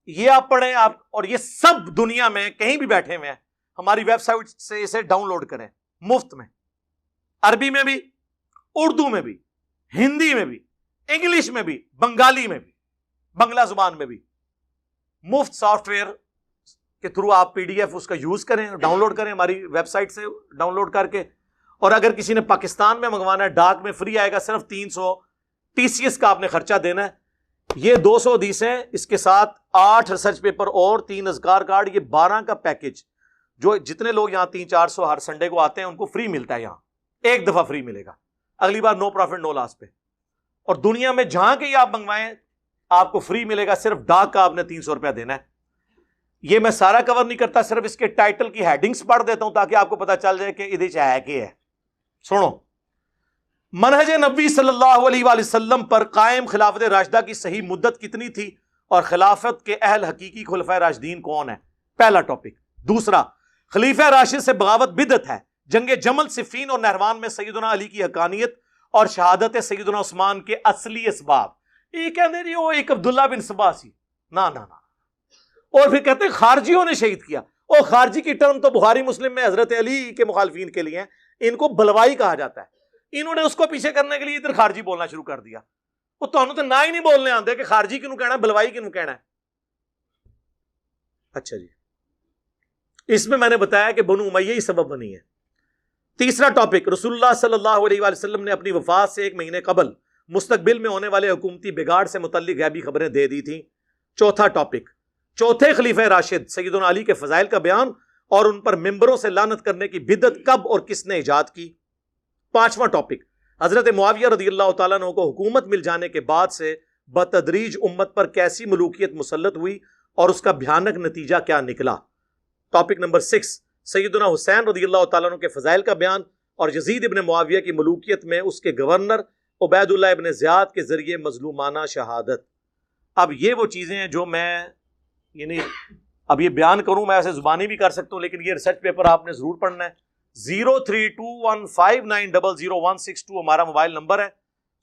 یہ آپ پڑھیں آپ, اور یہ سب دنیا میں کہیں بھی بیٹھے ہوئے ہیں, ہماری ویب سائٹ سے اسے ڈاؤن لوڈ کریں مفت میں, عربی میں بھی, اردو میں بھی, ہندی میں بھی, انگلش میں بھی, بنگالی میں بھی, بنگلہ زبان میں بھی. مفت سافٹ ویئر کے تھرو آپ PDF اس کا یوز کریں, ڈاؤن لوڈ کریں ہماری ویب سائٹ سے ڈاؤن لوڈ کر کے. اور اگر کسی نے پاکستان میں منگوانا ہے, ڈاک میں فری آئے گا, صرف 300 TCS کا آپ نے خرچہ دینا ہے. یہ 200 حدیثیں, اس کے ساتھ 8 ریسرچ پیپر اور 3 اذکار کارڈ, یہ 12 کا پیکج. جو جتنے لوگ یہاں 300-400 ہر سنڈے کو آتے ہیں ان کو فری ملتا ہے, یہاں ایک دفعہ فری ملے گا, اگلی بار نو پروفٹ نو لاس پہ. اور دنیا میں جہاں کے آپ منگوائیں آپ کو فری ملے گا, صرف ڈاک کا آپ نے 300 روپیہ دینا ہے. یہ میں سارا کور نہیں کرتا, صرف اس کے ٹائٹل کی ہیڈنگز پڑھ دیتا ہوں تاکہ آپ کو پتا چل جائے کہ ادھر ہے کہ ہے. سنو, منہج نبی صلی اللہ علیہ وآلہ وسلم پر قائم خلافت راشدہ کی صحیح مدت کتنی تھی, اور خلافت کے اہل حقیقی خلفائے راشدین کون ہیں, پہلا ٹاپک. دوسرا, خلیفہ راشد سے بغاوت بدعت ہے. جنگ جمل, صفین اور نہروان میں سیدنا علی کی حقانیت اور شہادت سیدنا عثمان کے اصلی اسباب. یہ کہتے ہیں وہ ایک عبداللہ بن سبا سی, نا. اور پھر کہتے ہیں خارجیوں نے شہید کیا. اور خارجی کی ٹرم تو بخاری مسلم میں حضرت علی کے مخالفین کے لیے ہیں, ان کو بلوائی کہا جاتا ہے. انہوں نے اس کو پیچھے کرنے کے لیے ادھر خارجی بولنا شروع کر دیا. وہ تو نہ ہی نہیں بولنے آتے کہ خارجی کیوں کہنا ہے, بلوائی کیوں کہنا ہے. اچھا جی, اس میں نے بتایا کہ بنو امیہ ہی سبب بنی ہے. تیسرا ٹاپک, رسول اللہ صلی اللہ علیہ وآلہ وسلم نے اپنی وفات سے 1 مہینے قبل مستقبل میں ہونے والے حکومتی بگاڑ سے متعلق غیبی خبریں دے دی تھیں. چوتھا ٹاپک, چوتھے خلیفہ راشد سیدنا علی کے فضائل کا بیان اور ان پر ممبروں سے لعنت کرنے کی بدعت کب اور کس نے ایجاد کی. پانچواں ٹاپک, حضرت معاویہ رضی اللہ تعالیٰ عنہ کو حکومت مل جانے کے بعد سے بتدریج امت پر کیسی ملوکیت مسلط ہوئی اور اس کا بھیانک نتیجہ کیا نکلا. ٹاپک نمبر 6, سیدنا حسین رضی اللہ تعالیٰ عنہ کے فضائل کا بیان اور یزید ابن معاویہ کی ملوکیت میں اس کے گورنر عبید اللہ ابن زیاد کے ذریعے مظلومانہ شہادت. اب یہ وہ چیزیں ہیں جو میں یعنی اب یہ بیان کروں, میں ایسے زبانی بھی کر سکتا ہوں, لیکن یہ ریسرچ پیپر آپ نے ضرور پڑھنا ہے. 0321590162 ہمارا موبائل نمبر ہے.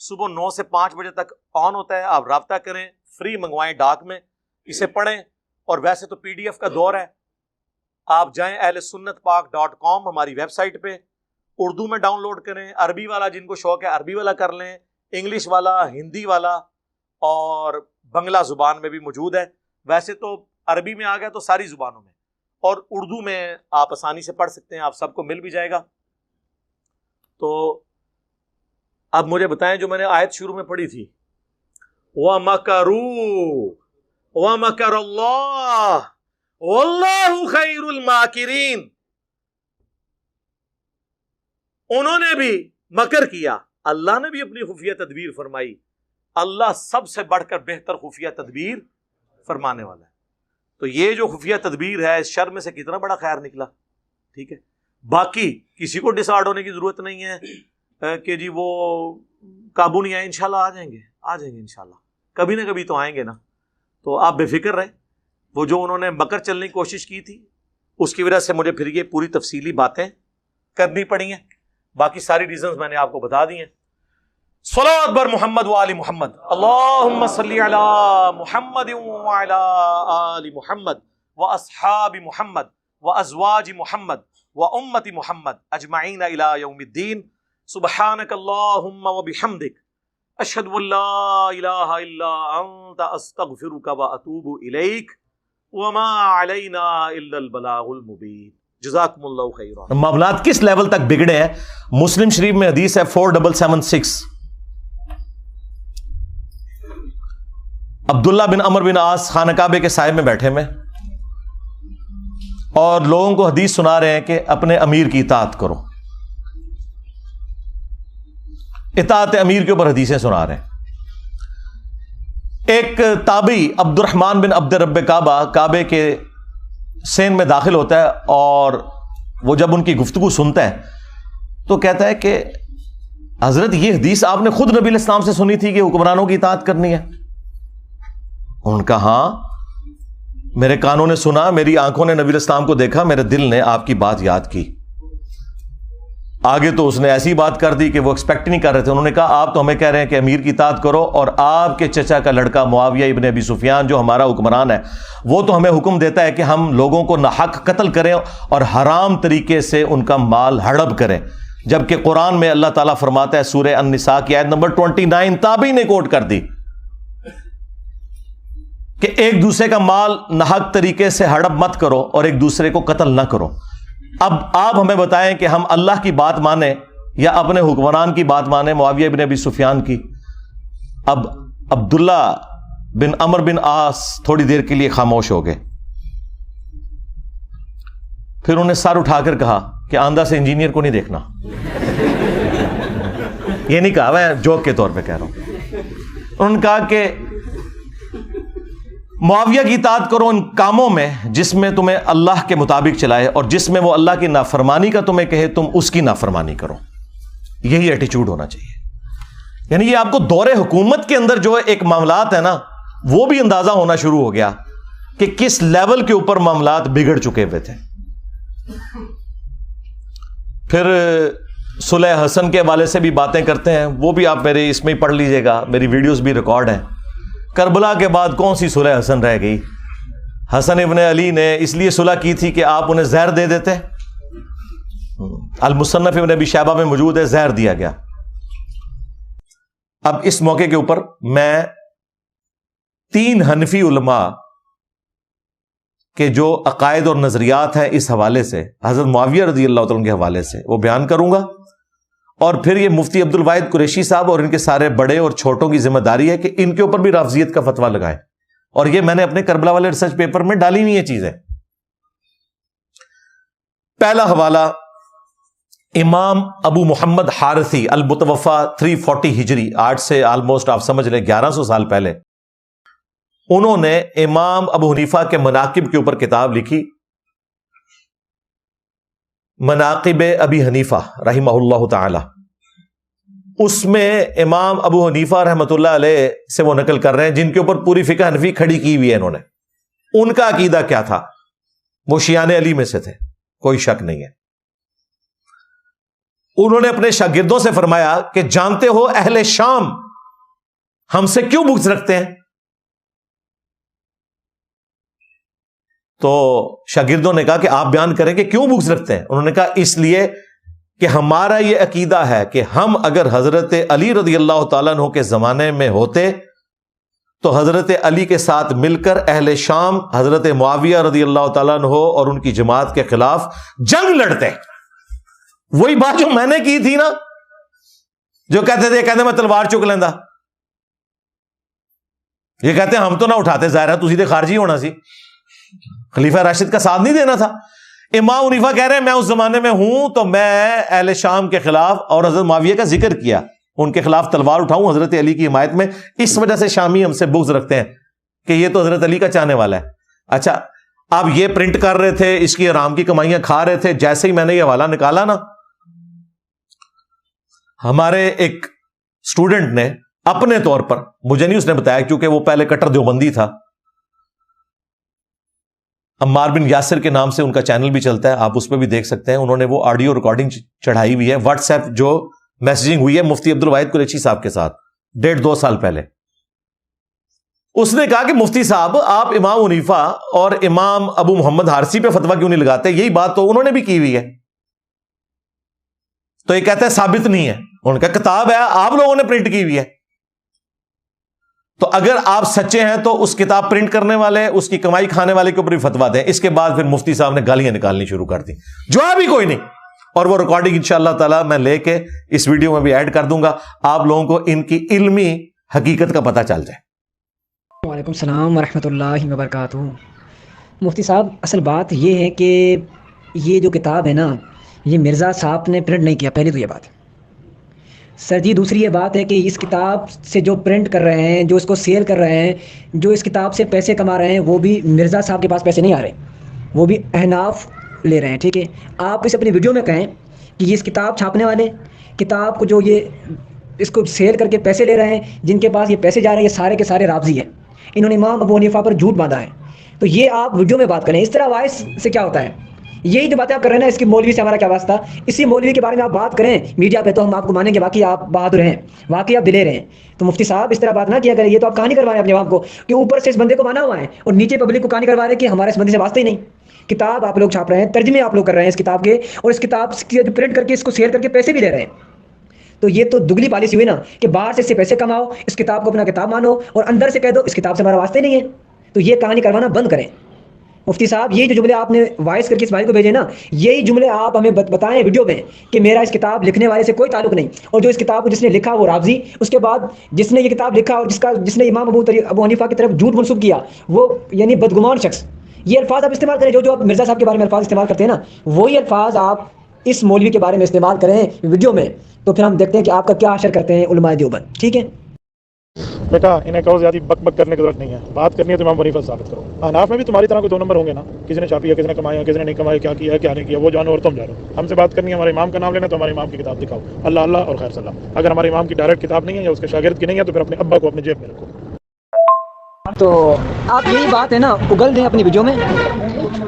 صبح 9 سے 5 بجے تک آن ہوتا ہے, آپ رابطہ کریں, فری منگوائیں ڈاک میں, اسے پڑھیں. اور ویسے تو PDF کا دور ہے, آپ جائیں ahlsunnatpak.com ہماری ویب سائٹ پہ, اردو میں ڈاؤن لوڈ کریں, عربی والا جن کو شوق ہے عربی والا کر لیں, انگلش والا, ہندی والا, اور بنگلہ زبان میں بھی موجود ہے. ویسے تو عربی میں آ گیا تو ساری زبانوں میں, اور اردو میں آپ آسانی سے پڑھ سکتے ہیں, آپ سب کو مل بھی جائے گا. تو اب مجھے بتائیں, جو میں نے آیت شروع میں پڑھی تھی, وَمَكَرُوا وَمَكَرَ اللَّهُ وَاللَّهُ خَيْرُ الْمَاكِرِينَ, انہوں نے بھی مکر کیا, اللہ نے بھی اپنی خفیہ تدبیر فرمائی. اللہ سب سے بڑھ کر بہتر خفیہ تدبیر فرمانے والا ہے. تو یہ جو خفیہ تدبیر ہے, اس شر میں سے کتنا بڑا خیر نکلا. ٹھیک ہے, باقی کسی کو ڈسارڈ ہونے کی ضرورت نہیں ہے کہ جی وہ قابو نہیں آئے. انشاءاللہ آ جائیں گے انشاءاللہ, کبھی نہ کبھی تو آئیں گے نا. تو آپ بے فکر رہیں. وہ جو انہوں نے مکر چلنے کی کوشش کی تھی اس کی وجہ سے مجھے پھر یہ پوری تفصیلی باتیں کرنی پڑی ہیں. باقی ساری ریزنز میں نے آپ کو بتا دی ہیں. صلوات بر محمد و آل محمد. اللہم صلی علی محمد و علی آل محمد و اصحاب محمد و ازواج محمد و امت محمد اجمعین الی یوم الدین. سبحانک اللہم و بحمدک اشہد ان لا الہ الا انت استغفرک و اتوب الیک وما علینا الا البلاغ المبین. جزاکم اللہ خیرا. معاملات کس لیول تک بگڑے ہیں؟ مسلم شریف میں حدیث ہے 4776. عبداللہ بن عمر بن عاص خانہ کعبے کے سائے میں بیٹھے میں اور لوگوں کو حدیث سنا رہے ہیں کہ اپنے امیر کی اطاعت کرو. اطاعت امیر کے اوپر حدیثیں سنا رہے ہیں. ایک تابعی عبد الرحمن بن عبد رب کعبہ کعبے کے سین میں داخل ہوتا ہے اور وہ جب ان کی گفتگو سنتا ہے تو کہتا ہے کہ حضرت یہ حدیث آپ نے خود نبی علیہ السلام سے سنی تھی کہ حکمرانوں کی اطاعت کرنی ہے؟ ان کا ہاں، میرے کانوں نے سنا، میری آنکھوں نے نبی علیہ السلام کو دیکھا، میرے دل نے آپ کی بات یاد کی. آگے تو اس نے ایسی بات کر دی کہ وہ ایکسپیکٹ نہیں کر رہے تھے. انہوں نے کہا آپ تو ہمیں کہہ رہے ہیں کہ امیر کی اطاعت کرو اور آپ کے چچا کا لڑکا معاویہ ابن ابی سفیان جو ہمارا حکمران ہے وہ تو ہمیں حکم دیتا ہے کہ ہم لوگوں کو ناحق قتل کریں اور حرام طریقے سے ان کا مال ہڑپ کریں، جبکہ قرآن میں اللہ تعالیٰ فرماتا ہے سورہ النساء کی آیت نمبر 29 تابعی نے کوٹ کر دی کہ ایک دوسرے کا مال ناحق طریقے سے ہڑپ مت کرو اور ایک دوسرے کو قتل نہ کرو. اب آپ ہمیں بتائیں کہ ہم اللہ کی بات مانیں یا اپنے حکمران کی بات مانیں، معاویہ بن ابی سفیان کی؟ اب عبداللہ بن عمر بن عاص تھوڑی دیر کے لیے خاموش ہو گئے. پھر انہیں سر اٹھا کر کہا کہ آندھا سے انجینئر کو نہیں دیکھنا. یہ نہیں کہا، میں جوک کے طور پہ کہہ رہا ہوں. انہوں نے کہا کہ معاویہ کی اطاعت کرو ان کاموں میں جس میں تمہیں اللہ کے مطابق چلائے اور جس میں وہ اللہ کی نافرمانی کا تمہیں کہے تم اس کی نافرمانی کرو. یہی ایٹیچیوڈ ہونا چاہیے. یعنی یہ آپ کو دور حکومت کے اندر جو ایک معاملات ہے نا وہ بھی اندازہ ہونا شروع ہو گیا کہ کس لیول کے اوپر معاملات بگڑ چکے ہوئے تھے. پھر صلح حسن کے حوالے سے بھی باتیں کرتے ہیں، وہ بھی آپ میرے اس میں ہی پڑھ لیجئے گا، میری ویڈیوز بھی ریکارڈ ہیں. کربلا کے بعد کون سی صلح حسن رہ گئی؟ حسن ابن علی نے اس لیے صلح کی تھی کہ آپ انہیں زہر دے دیتے. المصنف ابن ابی شیبہ میں موجود ہے، زہر دیا گیا. اب اس موقع کے اوپر میں 3 حنفی علماء کے جو عقائد اور نظریات ہیں اس حوالے سے، حضرت معاویہ رضی اللہ تعالیٰ کے حوالے سے، وہ بیان کروں گا. اور پھر یہ مفتی عبد الواحد قریشی صاحب اور ان کے سارے بڑے اور چھوٹوں کی ذمہ داری ہے کہ ان کے اوپر بھی رافضیت کا فتویٰ لگائیں. اور یہ میں نے اپنے کربلا والے ریسرچ پیپر میں ڈالی ہوئی یہ چیزیں. پہلا حوالہ امام ابو محمد حارثی المتوفا 340 ہجری، آج سے آلموسٹ آپ سمجھ لیں 1100 سال پہلے. انہوں نے امام ابو حنیفہ کے مناقب کے اوپر کتاب لکھی، مناقب ابی حنیفہ رحمہ اللہ تعالی. اس میں امام ابو حنیفہ رحمۃ اللہ علیہ سے وہ نقل کر رہے ہیں جن کے اوپر پوری فقہ حنفی کھڑی کی ہوئی ہے. انہوں نے ان کا عقیدہ کیا تھا؟ وہ شیعان علی میں سے تھے، کوئی شک نہیں ہے. انہوں نے اپنے شاگردوں سے فرمایا کہ جانتے ہو اہل شام ہم سے کیوں بغض رکھتے ہیں؟ تو شاگردوں نے کہا کہ آپ بیان کریں کہ کیوں بغض رکھتے ہیں. انہوں نے کہا اس لیے کہ ہمارا یہ عقیدہ ہے کہ ہم اگر حضرت علی رضی اللہ تعالیٰ عنہ کے زمانے میں ہوتے تو حضرت علی کے ساتھ مل کر اہل شام حضرت معاویہ رضی اللہ تعالیٰ عنہ اور ان کی جماعت کے خلاف جنگ لڑتے. وہی بات جو میں نے کی تھی نا، جو کہتے میں تلوار چک لینا. یہ کہتے ہیں ہم تو نہ اٹھاتے، ظاہر ہے تسی تے خارجی ہونا سی، خلیفہ راشد کا ساتھ نہیں دینا تھا. امام حنیفہ کہہ رہے ہیں میں اس زمانے میں ہوں تو میں اہل شام کے خلاف اور حضرت معاویہ کا ذکر کیا، ان کے خلاف تلوار اٹھاؤں حضرت علی کی حمایت میں. اس وجہ سے شامی ہم سے بغض رکھتے ہیں کہ یہ تو حضرت علی کا چاہنے والا ہے. اچھا آپ یہ پرنٹ کر رہے تھے، اس کی حرام کی کمائیاں کھا رہے تھے. جیسے ہی میں نے یہ حوالہ نکالا نا، ہمارے ایک اسٹوڈنٹ نے اپنے طور پر، مجھے نہیں اس نے بتایا کیونکہ وہ پہلے کٹر دیوبندی تھا، عمار بن یاسر کے نام سے ان کا چینل بھی چلتا ہے, آپ اس پہ بھی دیکھ سکتے ہیں. انہوں نے وہ آڈیو ریکارڈنگ چڑھائی ہوئی ہے, واٹس ایپ جو میسجنگ ہوئی ہے مفتی عبد الواحد قریشی صاحب کے ساتھ 1.5-2 سال پہلے. اس نے کہا کہ مفتی صاحب آپ امام حنیفہ اور امام ابو محمد حارثی پہ فتویٰ کیوں نہیں لگاتے؟ یہی بات تو انہوں نے بھی کی ہوئی ہے. تو یہ کہتا ہے ثابت نہیں ہے. انہوں نے کہا کتاب ہے, آپ لوگوں نے پرنٹ کی ہوئی ہے. تو اگر آپ سچے ہیں تو اس کتاب پرنٹ کرنے والے, اس کی کمائی کھانے والے کے اوپر بھی فتویٰ دیں. اس کے بعد پھر مفتی صاحب نے گالیاں نکالنی شروع کر دی, جواب ہی کوئی نہیں. اور وہ ریکارڈنگ انشاءاللہ تعالی میں لے کے اس ویڈیو میں بھی ایڈ کر دوں گا, آپ لوگوں کو ان کی علمی حقیقت کا پتہ چل جائے.
وعلیکم السلام ورحمۃ اللہ وبرکاتہ. مفتی صاحب اصل بات یہ ہے کہ یہ جو کتاب ہے نا, یہ مرزا صاحب نے پرنٹ نہیں کیا, پہلی تو یہ بات. سر جی دوسری یہ بات ہے کہ اس کتاب سے جو پرنٹ کر رہے ہیں, جو اس کو سیل کر رہے ہیں, جو اس کتاب سے پیسے کما رہے ہیں, وہ بھی مرزا صاحب کے پاس پیسے نہیں آ رہے, وہ بھی احناف لے رہے ہیں. ٹھیک ہے, آپ اس اپنی ویڈیو میں کہیں کہ یہ اس کتاب چھاپنے والے, کتاب کو جو یہ اس کو سیل کر کے پیسے لے رہے ہیں, جن کے پاس یہ پیسے جا رہے ہیں, یہ سارے کے سارے رافضی ہیں. انہوں نے امام ابو حنیفہ پر جھوٹ باندھا ہے. تو یہ آپ ویڈیو میں بات کریں. اس طرح وائس سے کیا ہوتا ہے؟ یہی جو باتیں آپ کر رہے ہیں نا, اس کی مولوی سے ہمارا کیا واسطہ؟ اسی مولوی کے بارے میں آپ بات کریں میڈیا پہ تو ہم آپ کو مانیں گے, واقعی آپ بہادر ہیں, واقعی آپ دلیر ہیں. تو مفتی صاحب اس طرح بات نہ کیا کریں. یہ تو آپ کہانی کروا رہے ہیں اپنے آپ کو کہ اوپر سے اس بندے کو مانا ہوا ہے, اور نیچے پبلک کو کہانی کروا رہے ہیں کہ ہمارے اس بندے سے واسطہ ہی نہیں. کتاب آپ لوگ چھاپ رہے ہیں, ترجمے آپ لوگ کر رہے ہیں اس کتاب کے, اور اس کتاب کی پرنٹ کر کے اس کو شیئر کر کے پیسے بھی لے رہے ہیں. تو یہ تو دگلی پالیسی ہوئی نا کہ باہر سے اس سے پیسے کماؤ, اس کتاب کو اپنا کتاب مانو, اور اندر سے کہہ دو اس کتاب سے ہمارا واسطہ نہیں ہے. تو یہ کہانی کروانا بند کریں. مفتی صاحب یہ جو جملے آپ نے وائس کر کے اس بھائی کو بھیجے نا, یہی جملے آپ ہمیں بتائیں ویڈیو میں کہ میرا اس کتاب لکھنے والے سے کوئی تعلق نہیں, اور جو اس کتاب کو جس نے لکھا وہ رافضی, اس کے بعد جس نے یہ کتاب لکھا اور جس نے امام ابو حنیفہ کی طرف جھوٹ منسوب کیا وہ یعنی بدگمان شخص. یہ الفاظ آپ استعمال کریں, جو آپ مرزا صاحب کے بارے میں الفاظ استعمال کرتے ہیں نا, وہی الفاظ آپ اس مولوی کے بارے میں استعمال کریں ویڈیو میں, تو پھر ہم دیکھتے ہیں کہ آپ کا کیا حشر کرتے ہیں علماء دیوبند. ٹھیک ہے
بیٹا, انہیں کہو زیادہ بک بک کرنے کی ضرورت نہیں ہے, بات کرنی ہے تو امام حنیفہ سے ثابت کرو. احناف میں بھی تمہاری طرح کوئی 2 نمبر ہوں گے نا, کسی نے چھاپی ہے, کسی نے کمایا, کسی نے نہیں کمایا, کیا کیا کیا نہیں کیا, وہ جانو اور تم جانو. ہم سے بات کرنی ہے, ہمارے امام کا نام لینا, تو ہمارے امام کی کتاب دکھاؤ, اللہ اللہ اور خیر صلی اللہ. اگر ہمارے امام کی ڈائریکٹ کتاب نہیں ہے یا اس کے شاگرد کی نہیں ہے تو پھر اپنے ابا کو اپنے جیب میں رکھو.
تو آپ یہی بات ہے نا اگل دیں اپنی ویڈیو میں,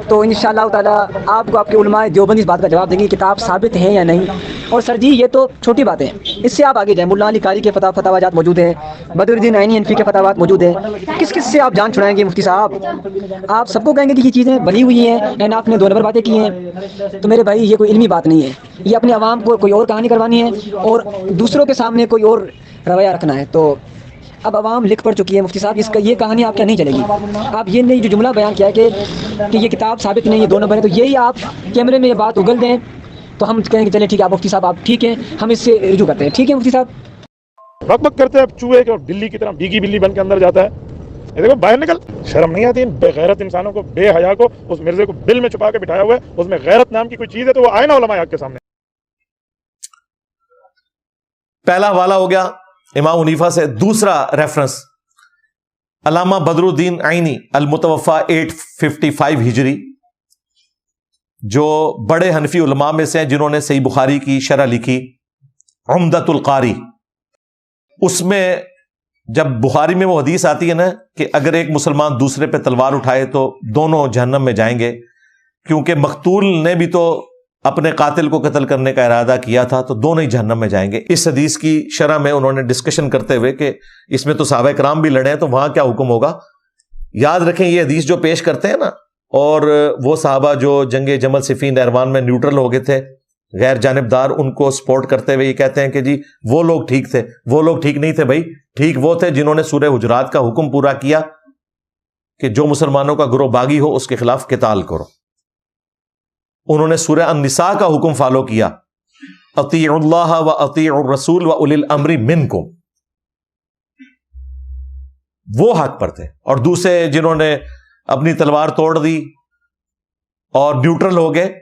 تو انشاءاللہ تعالیٰ آپ کو آپ کے علماء دیوبند اس بات کا جواب دیں گے کتاب ثابت ہے یا نہیں. اور سر جی یہ تو چھوٹی باتیں ہیں, اس سے آپ آگے جائیں. ملا علی قاری کے فتاوی جات موجود ہیں, بدر الدین عینی حنفی کے فتاوات موجود ہیں. کس کس سے آپ جان چھڑائیں گے مفتی صاحب؟ آپ سب کو کہیں گے کہ یہ چیزیں بنی ہوئی ہیں, احناف نے 2 نمبر باتیں کی ہیں. تو میرے بھائی یہ کوئی علمی بات نہیں ہے, یہ اپنے عوام کو کوئی اور کہانی کروانی ہے اور دوسروں کے سامنے کوئی اور رویہ رکھنا ہے. تو اب عوام لکھ پڑ چکی ہے مفتی صاحب, اس کا یہ کہانی آپ کیا نہیں چلے گی. آپ یہ نہیں جو جملہ بیان کیا کہ یہ کتاب ثابت نہیں, یہ 2 نمبر ہے, تو یہی آپ کیمرے میں یہ بات اگل دیں تو ہم کہیں گے چلیں ٹھیک ہے آپ مفتی صاحب آپ ٹھیک ہیں, ہم اس سے رجوع کرتے ہیں. ٹھیک ہے مفتی صاحب.
بک بک کرتے ہیں چوہے کے, بلی کی طرح بھیگی بلی بن کے اندر جاتا ہے. یہ دیکھو باہر نکل, شرم نہیں آتی ان بے غیرت انسانوں کو, بے حیا کو. اس مرزے کو بل میں چھپا کے بٹھایا ہوا ہے, اس میں غیرت نام کی کوئی چیز ہے تو وہ آئے نا علماء حق کے سامنے.
پہلا حوالہ ہو گیا امام حنیفہ سے. دوسرا ریفرنس علامہ بدر الدین عینی المتوفا 855 ہجری, جو بڑے حنفی علماء میں سے ہیں جنہوں نے صحیح بخاری کی شرح لکھی عمدۃ القاری. اس میں جب بخاری میں وہ حدیث آتی ہے نا کہ اگر ایک مسلمان دوسرے پہ تلوار اٹھائے تو دونوں جہنم میں جائیں گے, کیونکہ مقتول نے بھی تو اپنے قاتل کو قتل کرنے کا ارادہ کیا تھا, تو دونوں ہی جہنم میں جائیں گے. اس حدیث کی شرح میں انہوں نے ڈسکشن کرتے ہوئے کہ اس میں تو صحابہ کرام بھی لڑے ہیں, تو وہاں کیا حکم ہوگا. یاد رکھیں یہ حدیث جو پیش کرتے ہیں نا, اور وہ صحابہ جو جنگ جمل صفین نہروان میں نیوٹرل ہو گئے تھے, غیر جانبدار, ان کو سپورٹ کرتے ہوئے یہ کہتے ہیں کہ جی وہ لوگ ٹھیک تھے. وہ لوگ ٹھیک نہیں تھے بھائی, ٹھیک وہ تھے جنہوں نے سورہ حجرات کا حکم پورا کیا کہ جو مسلمانوں کا گروہ باغی ہو اس کے خلاف قتال کرو. انہوں نے سورہ النساء کا حکم فالو کیا, اطیعوا اللہ و اطیعوا الرسول و اولی الامر منکم, وہ حق پر تھے. اور دوسرے جنہوں نے اپنی تلوار توڑ دی اور نیوٹرل ہو گئے.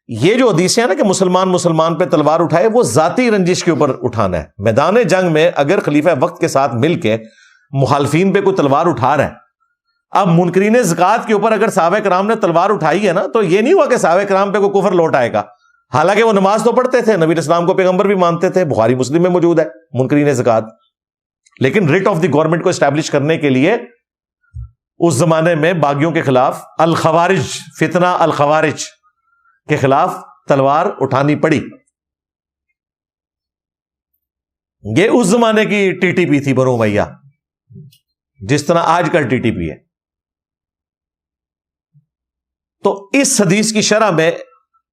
یہ جو حدیثیں ہیں نا کہ مسلمان پہ تلوار اٹھائے, وہ ذاتی رنجش کے اوپر اٹھانا ہے. میدان جنگ میں اگر خلیفہ وقت کے ساتھ مل کے مخالفین پہ کوئی تلوار اٹھا رہا ہے, اب منکرین زکوٰۃ کے اوپر اگر صحابہ کرام نے تلوار اٹھائی ہے نا, تو یہ نہیں ہوا کہ صحابہ کرام پہ کوئی کفر لوٹ آئے گا. حالانکہ وہ نماز تو پڑھتے تھے, نبی اسلام کو پیغمبر بھی مانتے تھے, بخاری مسلم میں موجود ہے منکرین زکوٰۃ. لیکن ریٹ آف دی گورنمنٹ کو اسٹیبلش کرنے کے لیے اس زمانے میں باغیوں کے خلاف الخوارج، فتنہ الخوارج کے خلاف تلوار اٹھانی پڑی. یہ اس زمانے کی ٹی ٹی پی تھی بنو امیہ، جس طرح آج کل ٹی ٹی پی ہے. تو اس حدیث کی شرح میں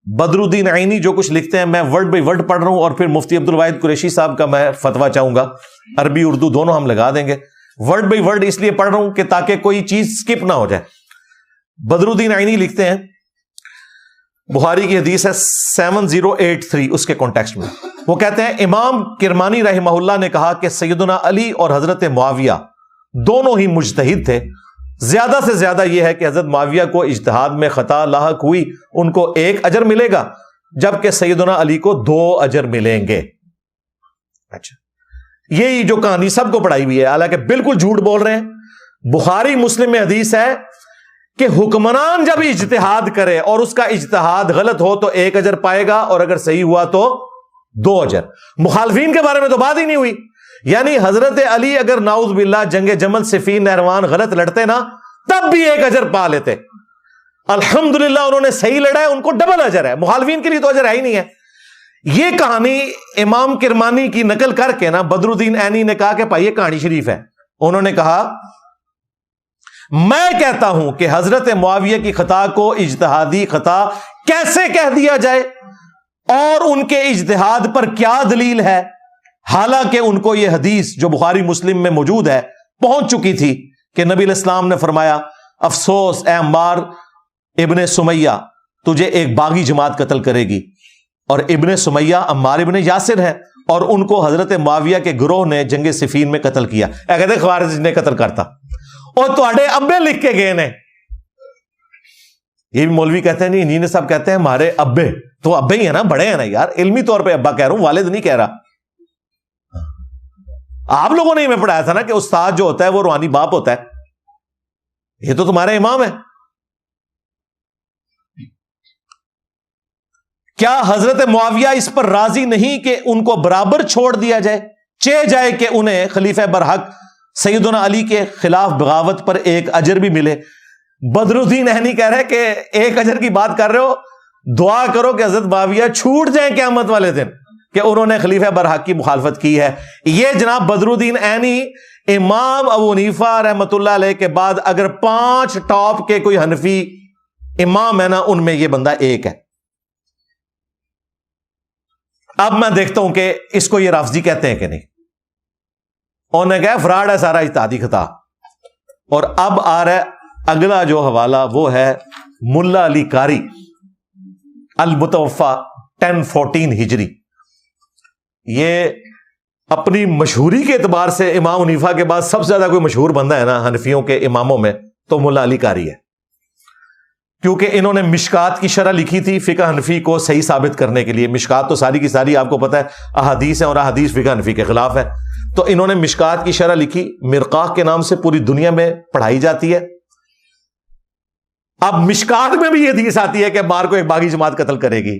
بدر الدین عینی جو کچھ لکھتے ہیں، میں ورڈ بائی ورڈ پڑھ رہا ہوں، اور پھر مفتی عبد الواحد قریشی صاحب کا میں فتویٰ چاہوں گا، عربی اردو دونوں ہم لگا دیں گے. ورڈ بائی ورڈ اس لیے پڑھ رہا ہوں کہ تاکہ کوئی چیز سکپ نہ ہو جائے. بدر الدین عینی لکھتے ہیں، بخاری کی حدیث ہے 7083 اس کے کانٹیکسٹ میں، وہ کہتے ہیں امام کرمانی رحمہ اللہ نے کہا کہ سیدنا علی اور حضرت معاویہ دونوں ہی مجتہد تھے. زیادہ سے زیادہ یہ ہے کہ حضرت معاویہ کو اجتہاد میں خطا لاحق ہوئی، ان کو 1 اجر ملے گا، جبکہ سیدنا علی کو 2 اجر ملیں گے. اچھا، یہی جو کہانی سب کو پڑھائی ہوئی ہے، حالانکہ بالکل جھوٹ بول رہے ہیں. بخاری مسلم میں حدیث ہے کہ حکمران جب اجتہاد کرے اور اس کا اجتہاد غلط ہو تو 1 اجر پائے گا، اور اگر صحیح ہوا تو 2 اجر. مخالفین کے بارے میں تو بات ہی نہیں ہوئی. یعنی حضرت علی اگر نعوذ باللہ جنگ جمل صفین نہروان غلط لڑتے نا، تب بھی 1 اجر پا لیتے. الحمدللہ انہوں نے صحیح لڑا ہے، ان کو ڈبل اجر ہے. مخالفین کے لیے تو اجر ہے ہی نہیں ہے. یہ کہانی امام کرمانی کی نقل کر کے نا بدر الدین عینی نے کہا کہ بھائی یہ کہانی شریف ہے. انہوں نے کہا میں کہتا ہوں کہ حضرت معاویہ کی خطا کو اجتہادی خطا کیسے کہہ دیا جائے، اور ان کے اجتہاد پر کیا دلیل ہے، حالانکہ ان کو یہ حدیث جو بخاری مسلم میں موجود ہے پہنچ چکی تھی کہ نبی علیہ السلام نے فرمایا افسوس اے عمار ابن سمیہ، تجھے ایک باغی جماعت قتل کرے گی. اور ابن سمیہ عمار ابن یاسر ہے، اور ان کو حضرت معاویہ کے گروہ نے جنگ صفین میں قتل کیا. کہتے خوارج نے قتل کرتا، اور تواڈے ابے لکھ کے گئے نے. یہ بھی مولوی کہتے ہیں نہیں، انہی نے سب کہتے ہیں ہمارے ابے، تو ابے ہی ہے نا، بڑے ہیں نا یار. علمی طور پہ ابا کہہ رہا ہوں، والد نہیں کہہ رہا. آپ لوگوں نے ہمیں پڑھایا تھا نا کہ استاد جو ہوتا ہے وہ روحانی باپ ہوتا ہے. یہ تو تمہارے امام ہے. کیا حضرت معاویہ اس پر راضی نہیں کہ ان کو برابر چھوڑ دیا جائے، چہ جائے کہ انہیں خلیفہ برحق سیدنا علی کے خلاف بغاوت پر 1 اجر بھی ملے؟ بدر الدین عینی کہہ رہے کہ 1 اجر کی بات کر رہے ہو، دعا کرو کہ حضرت معاویہ چھوٹ جائیں قیامت والے دن کہ انہوں نے خلیفہ برحق کی مخالفت کی ہے. یہ جناب بدر الدین عینی امام ابو حنیفہ رحمۃ اللہ علیہ کے بعد اگر 5 ٹاپ کے کوئی حنفی امام ہے نا، ان میں یہ بندہ ایک ہے. اب میں دیکھتا ہوں کہ اس کو یہ رافضی کہتے ہیں کہ نہیں. انہوں نے کہا فراڈ ہے سارا، اجتہادی خطا. اور اب آ رہا ہے اگلا جو حوالہ، وہ ہے ملا علی قاری المتوفا 1014 ہجری. یہ اپنی مشہوری کے اعتبار سے امام حنیفہ کے بعد سب سے زیادہ کوئی مشہور بندہ ہے نا حنفیوں کے اماموں میں، تو ملا علی قاری ہے. کیونکہ انہوں نے مشکات کی شرح لکھی تھی فقہ حنفی کو صحیح ثابت کرنے کے لیے. مشکات تو ساری کی ساری آپ کو پتہ ہے احادیث ہیں، اور احادیث فقہ حنفی کے خلاف ہے. تو انہوں نے مشکات کی شرح لکھی، مرقاہ کے نام سے پوری دنیا میں پڑھائی جاتی ہے. اب مشکات میں بھی یہ حدیث آتی ہے کہ مار کو ایک باغی جماعت قتل کرے گی.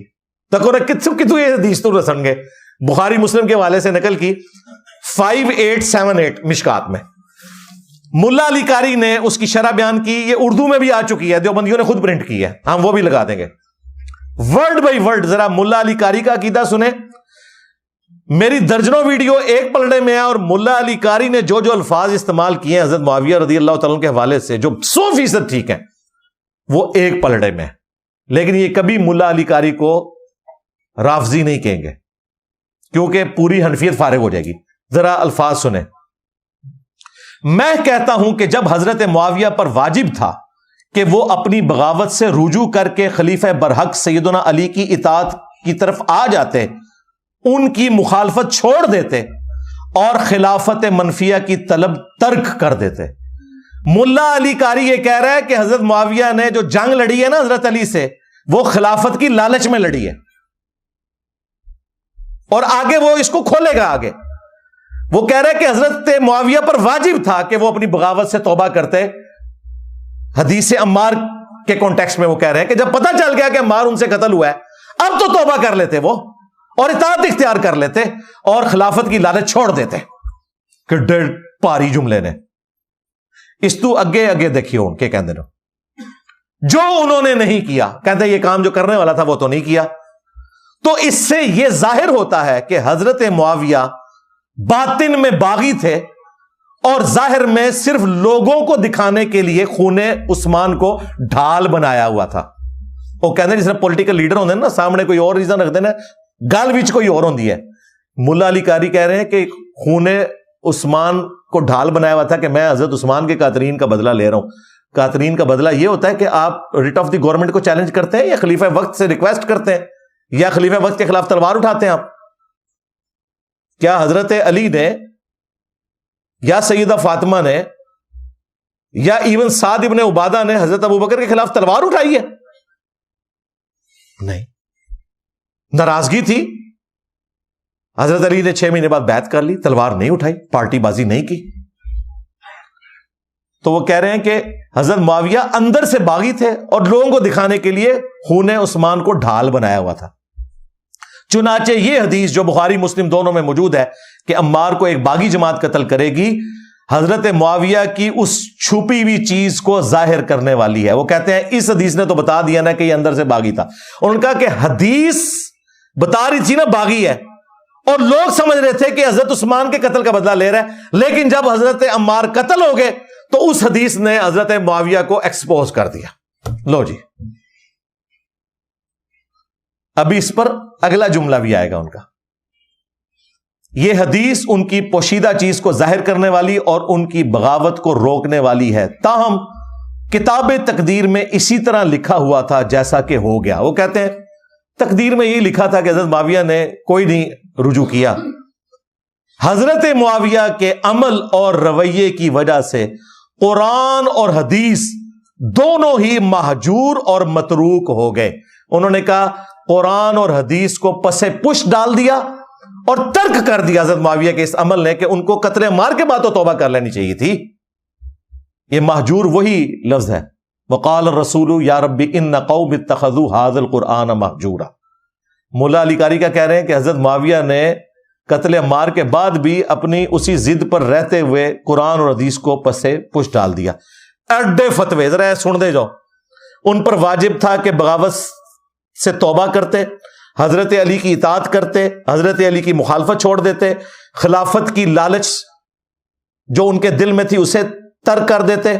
کتوں یہ حدیث تو رسن گے. بخاری مسلم کے حوالے سے نقل کی 5878 مشکات میں. ملا علی قاری نے اس کی شرح بیان کی. یہ اردو میں بھی آ چکی ہے، دیوبندیوں نے خود پرنٹ کی ہے، ہم وہ بھی لگا دیں گے ورڈ بائی ورڈ. ذرا ملا علی قاری کا عقیدہ سنیں. میری درجنوں ویڈیو ایک پلڑے میں ہے، اور ملا علی قاری نے جو جو الفاظ استعمال کیے ہیں حضرت معاویہ رضی اللہ تعالیٰ کے حوالے سے، جو 100% ٹھیک ہیں، وہ ایک پلڑے میں. لیکن یہ کبھی ملا علی قاری کو رافضی نہیں کہیں گے، کیونکہ پوری حنفیت فارغ ہو جائے گی. ذرا الفاظ سنیں. میں کہتا ہوں کہ جب حضرت معاویہ پر واجب تھا کہ وہ اپنی بغاوت سے رجوع کر کے خلیفہ برحق سیدنا علی کی اطاعت کی طرف آ جاتے، ان کی مخالفت چھوڑ دیتے اور خلافت منفیہ کی طلب ترک کر دیتے. ملا علی قاری یہ کہہ رہا ہے کہ حضرت معاویہ نے جو جنگ لڑی ہے نا حضرت علی سے، وہ خلافت کی لالچ میں لڑی ہے، اور آگے وہ اس کو کھولے گا. آگے وہ کہہ رہے کہ حضرت معاویہ پر واجب تھا کہ وہ اپنی بغاوت سے توبہ کرتے. حدیث عمار کے کانٹیکسٹ میں وہ کہہ رہے ہیں کہ جب پتہ چل گیا کہ عمار ان سے قتل ہوا ہے، اب تو توبہ کر لیتے وہ، اور اطاعت اختیار کر لیتے، اور خلافت کی لالچ چھوڑ دیتے. کہ ڈیڑھ پاری جملے نے. اس تو اگے اگے دیکھیے ان کے کہندے جو انہوں نے نہیں کیا، کہتے یہ کام جو کرنے والا تھا وہ تو نہیں کیا. تو اس سے یہ ظاہر ہوتا ہے کہ حضرت معاویہ باطن میں باغی تھے اور ظاہر میں صرف لوگوں کو دکھانے کے لیے خون عثمان کو ڈھال بنایا ہوا تھا. وہ کہتے ہیں جس طرح پولیٹیکل لیڈر ہوتے ہیں نا، سامنے کوئی اور ریزن رکھتے ہیں، گل وچ کوئی اور ہوندی ہے. ملا علی قاری کہہ رہے ہیں کہ خون عثمان کو ڈھال بنایا ہوا تھا کہ میں حضرت عثمان کے قاتلین کا بدلہ لے رہا ہوں. قاتلین کا بدلہ یہ ہوتا ہے کہ آپ ریٹ آف دی گورنمنٹ کو چیلنج کرتے ہیں یا خلیفہ وقت سے ریکویسٹ کرتے ہیں یا خلیفہ وقت کے خلاف تلوار اٹھاتے ہیں آپ. کیا حضرت علی نے یا سیدہ فاطمہ نے یا ایون سعد ابن عبادہ نے حضرت ابوبکر کے خلاف تلوار اٹھائی ہے؟ نہیں. ناراضگی تھی، حضرت علی نے 6 مہینے بعد بیعت کر لی، تلوار نہیں اٹھائی، پارٹی بازی نہیں کی. تو وہ کہہ رہے ہیں کہ حضرت معاویہ اندر سے باغی تھے اور لوگوں کو دکھانے کے لیے خون عثمان کو ڈھال بنایا ہوا تھا. چنانچہ یہ حدیث جو بخاری مسلم دونوں میں موجود ہے کہ عمار کو ایک باغی جماعت قتل کرے گی، حضرت معاویہ کی اس چھپی ہوئی چیز کو ظاہر کرنے والی ہے. وہ کہتے ہیں اس حدیث نے تو بتا دیا نا کہ یہ اندر سے باغی تھا. انہوں نے کہا کہ حدیث بتا رہی تھی نا باغی ہے، اور لوگ سمجھ رہے تھے کہ حضرت عثمان کے قتل کا بدلہ لے رہا ہے، لیکن جب حضرت عمار قتل ہو گئے تو اس حدیث نے حضرت معاویہ کو ایکسپوز کر دیا. لو جی، ابھی اس پر اگلا جملہ بھی آئے گا ان کا. یہ حدیث ان کی پوشیدہ چیز کو ظاہر کرنے والی اور ان کی بغاوت کو روکنے والی ہے، تاہم کتاب تقدیر میں اسی طرح لکھا ہوا تھا جیسا کہ ہو گیا. وہ کہتے ہیں تقدیر میں یہ لکھا تھا کہ حضرت معاویہ نے کوئی نہیں رجوع کیا. حضرت معاویہ کے عمل اور رویے کی وجہ سے قرآن اور حدیث دونوں ہی مہجور اور متروک ہو گئے. انہوں نے کہا قرآن اور حدیث کو پسے پش ڈال دیا اور ترک کر دیا حضرت معاویہ کے اس عمل نے کہ ان کو قتل مار کے بعد تو توبہ کر لینی چاہیے تھی. یہ مہجور وہی لفظ ہے. وقال الرسول یا رب ان قوم اتخذوا هذا القرآن مہجورا. مولا علی قاری کا کہہ رہے ہیں کہ حضرت معاویہ نے قتل مار کے بعد بھی اپنی اسی ضد پر رہتے ہوئے قرآن اور حدیث کو پسے پش ڈال دیا. ایڈے فتوے ذرا سن دے جاؤ. ان پر واجب تھا کہ بغاوت سے توبہ کرتے، حضرت علی کی اطاعت کرتے، حضرت علی کی مخالفت چھوڑ دیتے، خلافت کی لالچ جو ان کے دل میں تھی اسے ترک کر دیتے.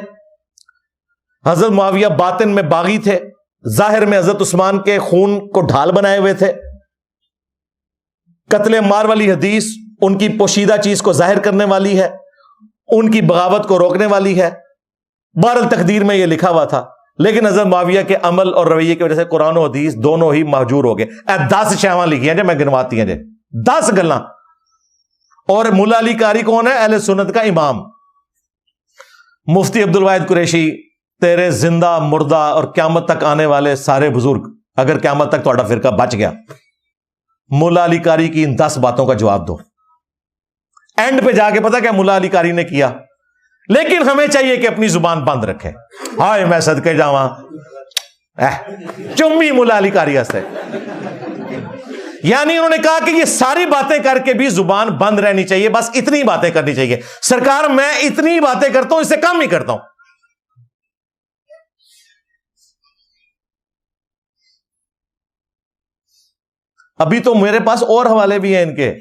حضرت معاویہ باطن میں باغی تھے، ظاہر میں حضرت عثمان کے خون کو ڈھال بنائے ہوئے تھے. قتل مار والی حدیث ان کی پوشیدہ چیز کو ظاہر کرنے والی ہے، ان کی بغاوت کو روکنے والی ہے. بہرحال تقدیر میں یہ لکھا ہوا تھا، لیکن حضرت معاویہ کے عمل اور رویے کی وجہ سے قرآن و حدیث دونوں ہی مہجور ہو گئے. 10 شیواں لکھی ہیں جو میں گنواتی ہیں 10 گلاں. اور مولا علی قاری کون ہے؟ اہل سنت کا امام. مفتی عبد الواحد قریشی، تیرے زندہ مردہ اور قیامت تک آنے والے سارے بزرگ، اگر قیامت تک تھوڑا فرقہ بچ گیا، مولا علی قاری کی ان 10 باتوں کا جواب دو. اینڈ پہ جا کے پتا کیا مولا علی قاری نے کیا؟ لیکن ہمیں چاہیے کہ اپنی زبان بند رکھے. ہائے میں صدقے جاواں چمی مولا علی قاری سے. یعنی انہوں نے کہا کہ یہ ساری باتیں کر کے بھی زبان بند رہنی چاہیے، بس اتنی باتیں کرنی چاہیے. سرکار میں اتنی باتیں کرتا ہوں، اس سے کم ہی کرتا ہوں. ابھی تو میرے پاس اور حوالے بھی ہیں ان کے،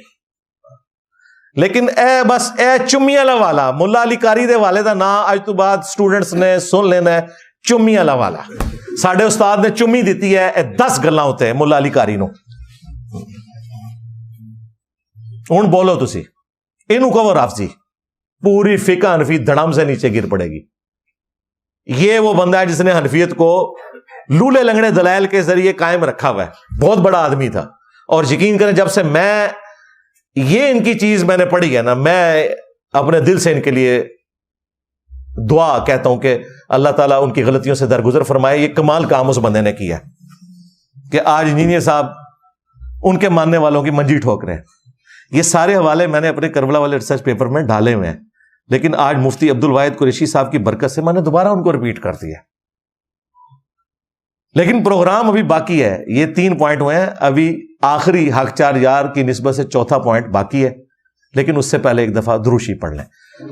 لیکن بس چمی والا ملا علی قاری دے والے دا نام اج تو بعد سٹوڈنٹس نے سن لینا ہے. چمی والا ساڈے استاد نے چمی دیتی ہے. 10 گلاں ہوتے ہیں ملا علی قاری نو. ہن بولو تسی اینو کہو رافضی، پوری فقہ حنفی دھڑم سے نیچے گر پڑے گی. یہ وہ بندہ ہے جس نے حنفیت کو لولے لنگڑے دلائل کے ذریعے قائم رکھا ہوا ہے. بہت بڑا آدمی تھا. اور یقین کریں جب سے میں یہ ان کی چیز میں نے پڑھی ہے نا، میں اپنے دل سے ان کے لیے دعا کہتا ہوں کہ اللہ تعالیٰ ان کی غلطیوں سے درگزر فرمائے. یہ کمال کام اس بندے نے کیا کہ آج انجینئر صاحب ان کے ماننے والوں کی منجی ٹھوک رہے ہیں. یہ سارے حوالے میں نے اپنے کربلا والے ریسرچ پیپر میں ڈالے ہوئے ہیں، لیکن آج مفتی عبد الواحد قریشی صاحب کی برکت سے میں نے دوبارہ ان کو ریپیٹ کر دیا. لیکن پروگرام ابھی باقی ہے. یہ 3 پوائنٹ ہوئے ہیں، ابھی آخری حق 4 یار کی نسبت سے 4تھا پوائنٹ باقی ہے. لیکن اس سے پہلے ایک دفعہ دروشی پڑھ لیں.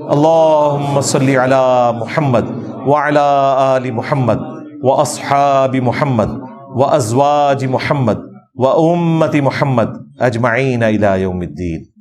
اللہم صلی علی محمد وعلی آل محمد واصحاب محمد وازواج محمد وامت محمد اجمعین الی یوم الدین.